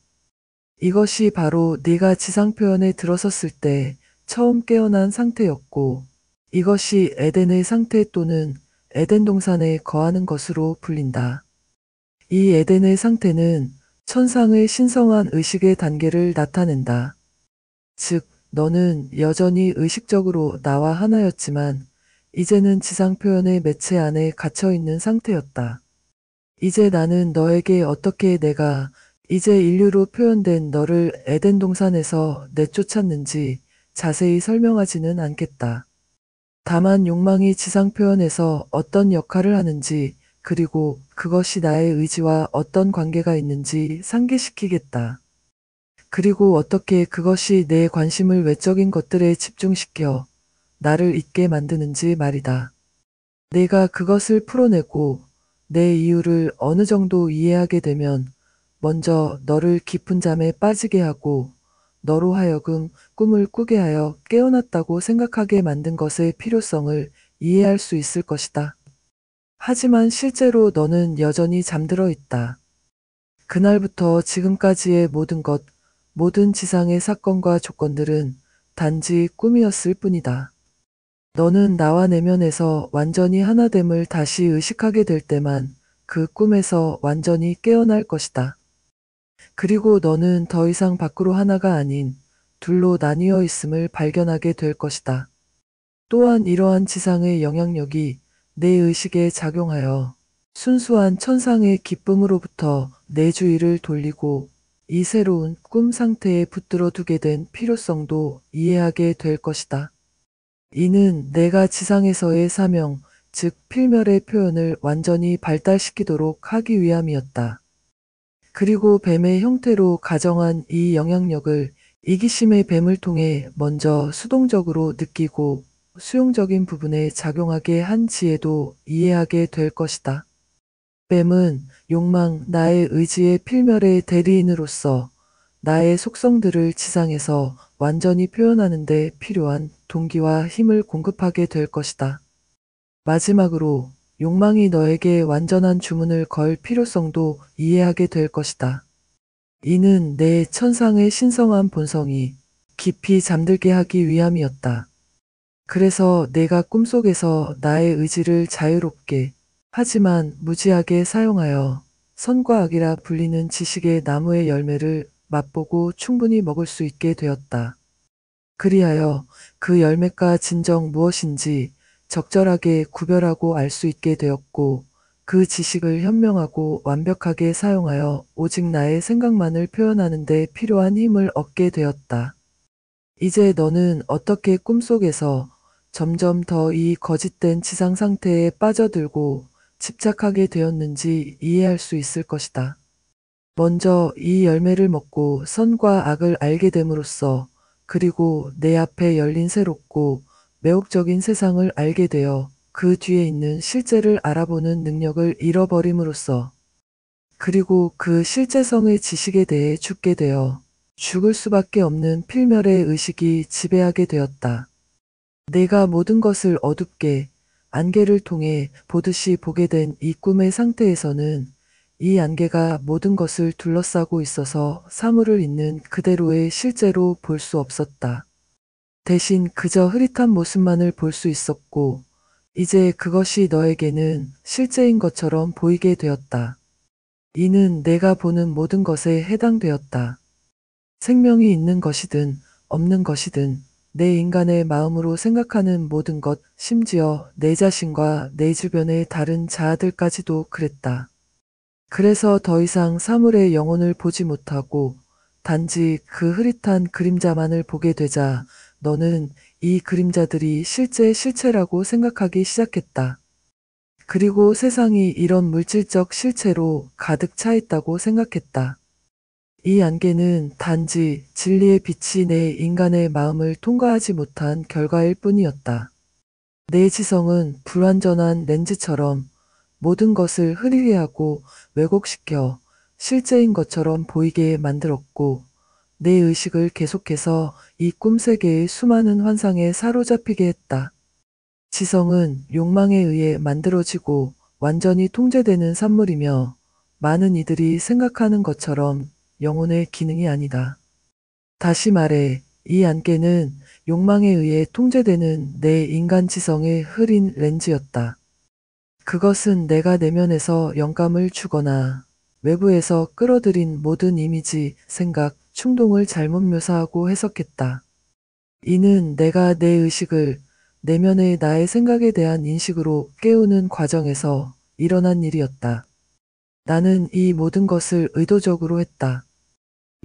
이것이 바로 네가 지상 표현에 들어섰을 때 처음 깨어난 상태였고 이것이 에덴의 상태 또는 에덴 동산에 거하는 것으로 불린다. 이 에덴의 상태는 천상의 신성한 의식의 단계를 나타낸다. 즉, 너는 여전히 의식적으로 나와 하나였지만 이제는 지상 표현의 매체 안에 갇혀 있는 상태였다. 이제 나는 너에게 어떻게 내가 이제 인류로 표현된 너를 에덴 동산에서 내쫓았는지 자세히 설명하지는 않겠다. 다만 욕망이 지상 표현에서 어떤 역할을 하는지 그리고 그것이 나의 의지와 어떤 관계가 있는지 상기시키겠다. 그리고 어떻게 그것이 내 관심을 외적인 것들에 집중시켜 나를 잊게 만드는지 말이다. 내가 그것을 풀어내고 내 이유를 어느 정도 이해하게 되면 먼저 너를 깊은 잠에 빠지게 하고 너로 하여금 꿈을 꾸게 하여 깨어났다고 생각하게 만든 것의 필요성을 이해할 수 있을 것이다. 하지만 실제로 너는 여전히 잠들어 있다. 그날부터 지금까지의 모든 것, 모든 지상의 사건과 조건들은 단지 꿈이었을 뿐이다. 너는 나와 내면에서 완전히 하나됨을 다시 의식하게 될 때만 그 꿈에서 완전히 깨어날 것이다. 그리고 너는 더 이상 밖으로 하나가 아닌 둘로 나뉘어 있음을 발견하게 될 것이다. 또한 이러한 지상의 영향력이 내 의식에 작용하여 순수한 천상의 기쁨으로부터 내 주의를 돌리고 이 새로운 꿈 상태에 붙들어 두게 된 필요성도 이해하게 될 것이다. 이는 내가 지상에서의 사명, 즉 필멸의 표현을 완전히 발달시키도록 하기 위함이었다. 그리고 뱀의 형태로 가정한 이 영향력을 이기심의 뱀을 통해 먼저 수동적으로 느끼고 수용적인 부분에 작용하게 한 지혜도 이해하게 될 것이다. 뱀은 욕망, 나의 의지의 필멸의 대리인으로서 나의 속성들을 지상에서 완전히 표현하는 데 필요한 동기와 힘을 공급하게 될 것이다. 마지막으로 욕망이 너에게 완전한 주문을 걸 필요성도 이해하게 될 것이다. 이는 내 천상의 신성한 본성이 깊이 잠들게 하기 위함이었다. 그래서 내가 꿈속에서 나의 의지를 자유롭게 하지만 무지하게 사용하여 선과 악이라 불리는 지식의 나무의 열매를 맛보고 충분히 먹을 수 있게 되었다. 그리하여 그 열매가 진정 무엇인지 적절하게 구별하고 알 수 있게 되었고 그 지식을 현명하고 완벽하게 사용하여 오직 나의 생각만을 표현하는 데 필요한 힘을 얻게 되었다. 이제 너는 어떻게 꿈속에서 점점 더 이 거짓된 지상 상태에 빠져들고 집착하게 되었는지 이해할 수 있을 것이다. 먼저 이 열매를 먹고 선과 악을 알게 됨으로써 그리고 내 앞에 열린 새롭고 매혹적인 세상을 알게 되어 그 뒤에 있는 실제를 알아보는 능력을 잃어버림으로써 그리고 그 실제성의 지식에 대해 죽게 되어 죽을 수밖에 없는 필멸의 의식이 지배하게 되었다. 내가 모든 것을 어둡게 안개를 통해 보듯이 보게 된 이 꿈의 상태에서는 이 안개가 모든 것을 둘러싸고 있어서 사물을 있는 그대로의 실제로 볼 수 없었다. 대신 그저 흐릿한 모습만을 볼 수 있었고, 이제 그것이 너에게는 실제인 것처럼 보이게 되었다. 이는 내가 보는 모든 것에 해당되었다. 생명이 있는 것이든 없는 것이든 내 인간의 마음으로 생각하는 모든 것, 심지어 내 자신과 내 주변의 다른 자아들까지도 그랬다. 그래서 더 이상 사물의 영혼을 보지 못하고 단지 그 흐릿한 그림자만을 보게 되자 너는 이 그림자들이 실제 실체라고 생각하기 시작했다. 그리고 세상이 이런 물질적 실체로 가득 차 있다고 생각했다. 이 안개는 단지 진리의 빛이 내 인간의 마음을 통과하지 못한 결과일 뿐이었다. 내 지성은 불완전한 렌즈처럼 모든 것을 흐리게 하고 왜곡시켜 실제인 것처럼 보이게 만들었고, 내 의식을 계속해서 이 꿈세계의 수많은 환상에 사로잡히게 했다. 지성은 욕망에 의해 만들어지고 완전히 통제되는 산물이며 많은 이들이 생각하는 것처럼 영혼의 기능이 아니다. 다시 말해, 이 안개는 욕망에 의해 통제되는 내 인간 지성의 흐린 렌즈였다. 그것은 내가 내면에서 영감을 주거나 외부에서 끌어들인 모든 이미지, 생각, 충동을 잘못 묘사하고 해석했다. 이는 내가 내 의식을 내면의 나의 생각에 대한 인식으로 깨우는 과정에서 일어난 일이었다. 나는 이 모든 것을 의도적으로 했다.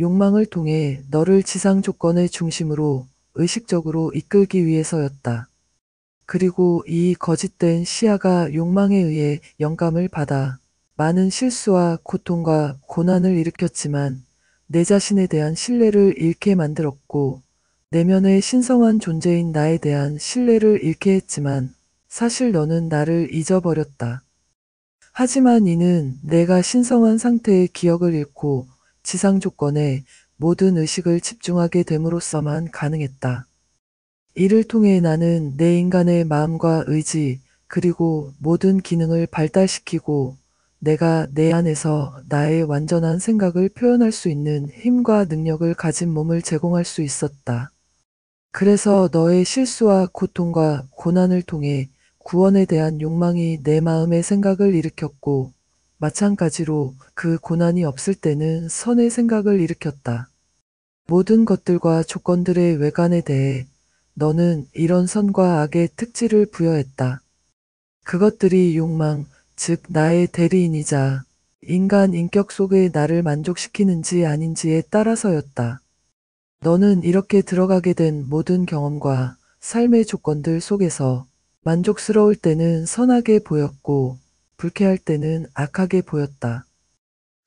욕망을 통해 너를 지상 조건의 중심으로 의식적으로 이끌기 위해서였다. 그리고 이 거짓된 시야가 욕망에 의해 영감을 받아 많은 실수와 고통과 고난을 일으켰지만 내 자신에 대한 신뢰를 잃게 만들었고 내면의 신성한 존재인 나에 대한 신뢰를 잃게 했지만 사실 너는 나를 잊어버렸다. 하지만 이는 내가 신성한 상태의 기억을 잃고 지상 조건에 모든 의식을 집중하게 됨으로써만 가능했다. 이를 통해 나는 내 인간의 마음과 의지, 그리고 모든 기능을 발달시키고 내가 내 안에서 나의 완전한 생각을 표현할 수 있는 힘과 능력을 가진 몸을 제공할 수 있었다. 그래서 너의 실수와 고통과 고난을 통해 구원에 대한 욕망이 내 마음의 생각을 일으켰고, 마찬가지로 그 고난이 없을 때는 선의 생각을 일으켰다. 모든 것들과 조건들의 외관에 대해 너는 이런 선과 악의 특질을 부여했다. 그것들이 욕망, 즉 나의 대리인이자 인간 인격 속의 나를 만족시키는지 아닌지에 따라서였다. 너는 이렇게 들어가게 된 모든 경험과 삶의 조건들 속에서 만족스러울 때는 선하게 보였고 불쾌할 때는 악하게 보였다.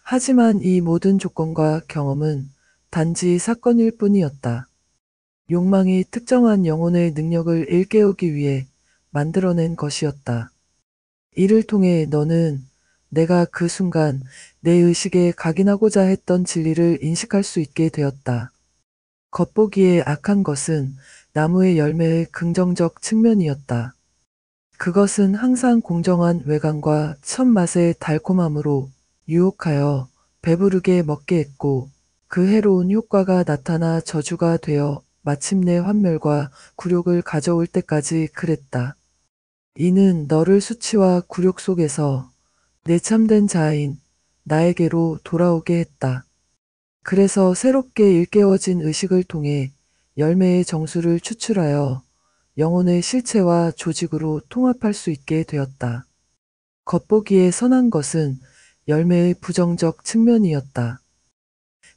하지만 이 모든 조건과 경험은 단지 사건일 뿐이었다. 욕망이 특정한 영혼의 능력을 일깨우기 위해 만들어낸 것이었다. 이를 통해 너는 내가 그 순간 내 의식에 각인하고자 했던 진리를 인식할 수 있게 되었다. 겉보기에 악한 것은 나무의 열매의 긍정적 측면이었다. 그것은 항상 공정한 외관과 첫 맛의 달콤함으로 유혹하여 배부르게 먹게 했고 그 해로운 효과가 나타나 저주가 되어 마침내 환멸과 굴욕을 가져올 때까지 그랬다. 이는 너를 수치와 굴욕 속에서 내 참된 자아인 나에게로 돌아오게 했다. 그래서 새롭게 일깨워진 의식을 통해 열매의 정수를 추출하여 영혼의 실체와 조직으로 통합할 수 있게 되었다. 겉보기에 선한 것은 열매의 부정적 측면이었다.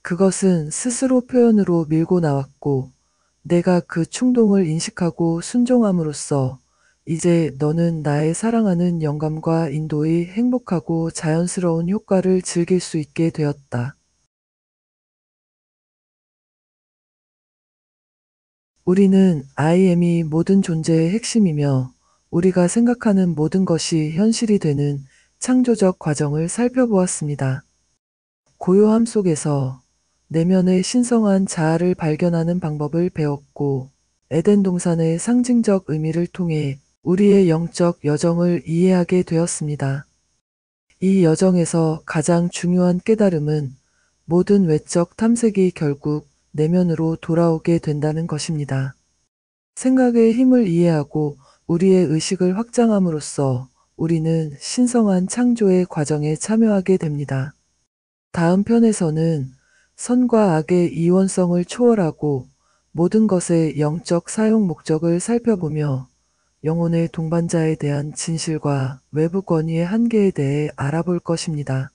그것은 스스로 표현으로 밀고 나왔고 내가 그 충동을 인식하고 순종함으로써 이제 너는 나의 사랑하는 영감과 인도의 행복하고 자연스러운 효과를 즐길 수 있게 되었다. 우리는 I am이 모든 존재의 핵심이며 우리가 생각하는 모든 것이 현실이 되는 창조적 과정을 살펴보았습니다. 고요함 속에서 내면의 신성한 자아를 발견하는 방법을 배웠고, 에덴 동산의 상징적 의미를 통해 우리의 영적 여정을 이해하게 되었습니다. 이 여정에서 가장 중요한 깨달음은 모든 외적 탐색이 결국 내면으로 돌아오게 된다는 것입니다. 생각의 힘을 이해하고 우리의 의식을 확장함으로써 우리는 신성한 창조의 과정에 참여하게 됩니다. 다음 편에서는 선과 악의 이원성을 초월하고 모든 것의 영적 사용 목적을 살펴보며 영혼의 동반자에 대한 진실과 외부 권위의 한계에 대해 알아볼 것입니다.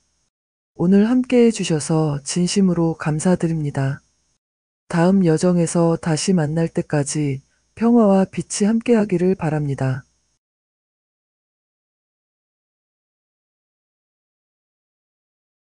오늘 함께 해주셔서 진심으로 감사드립니다. 다음 여정에서 다시 만날 때까지 평화와 빛이 함께하기를 바랍니다.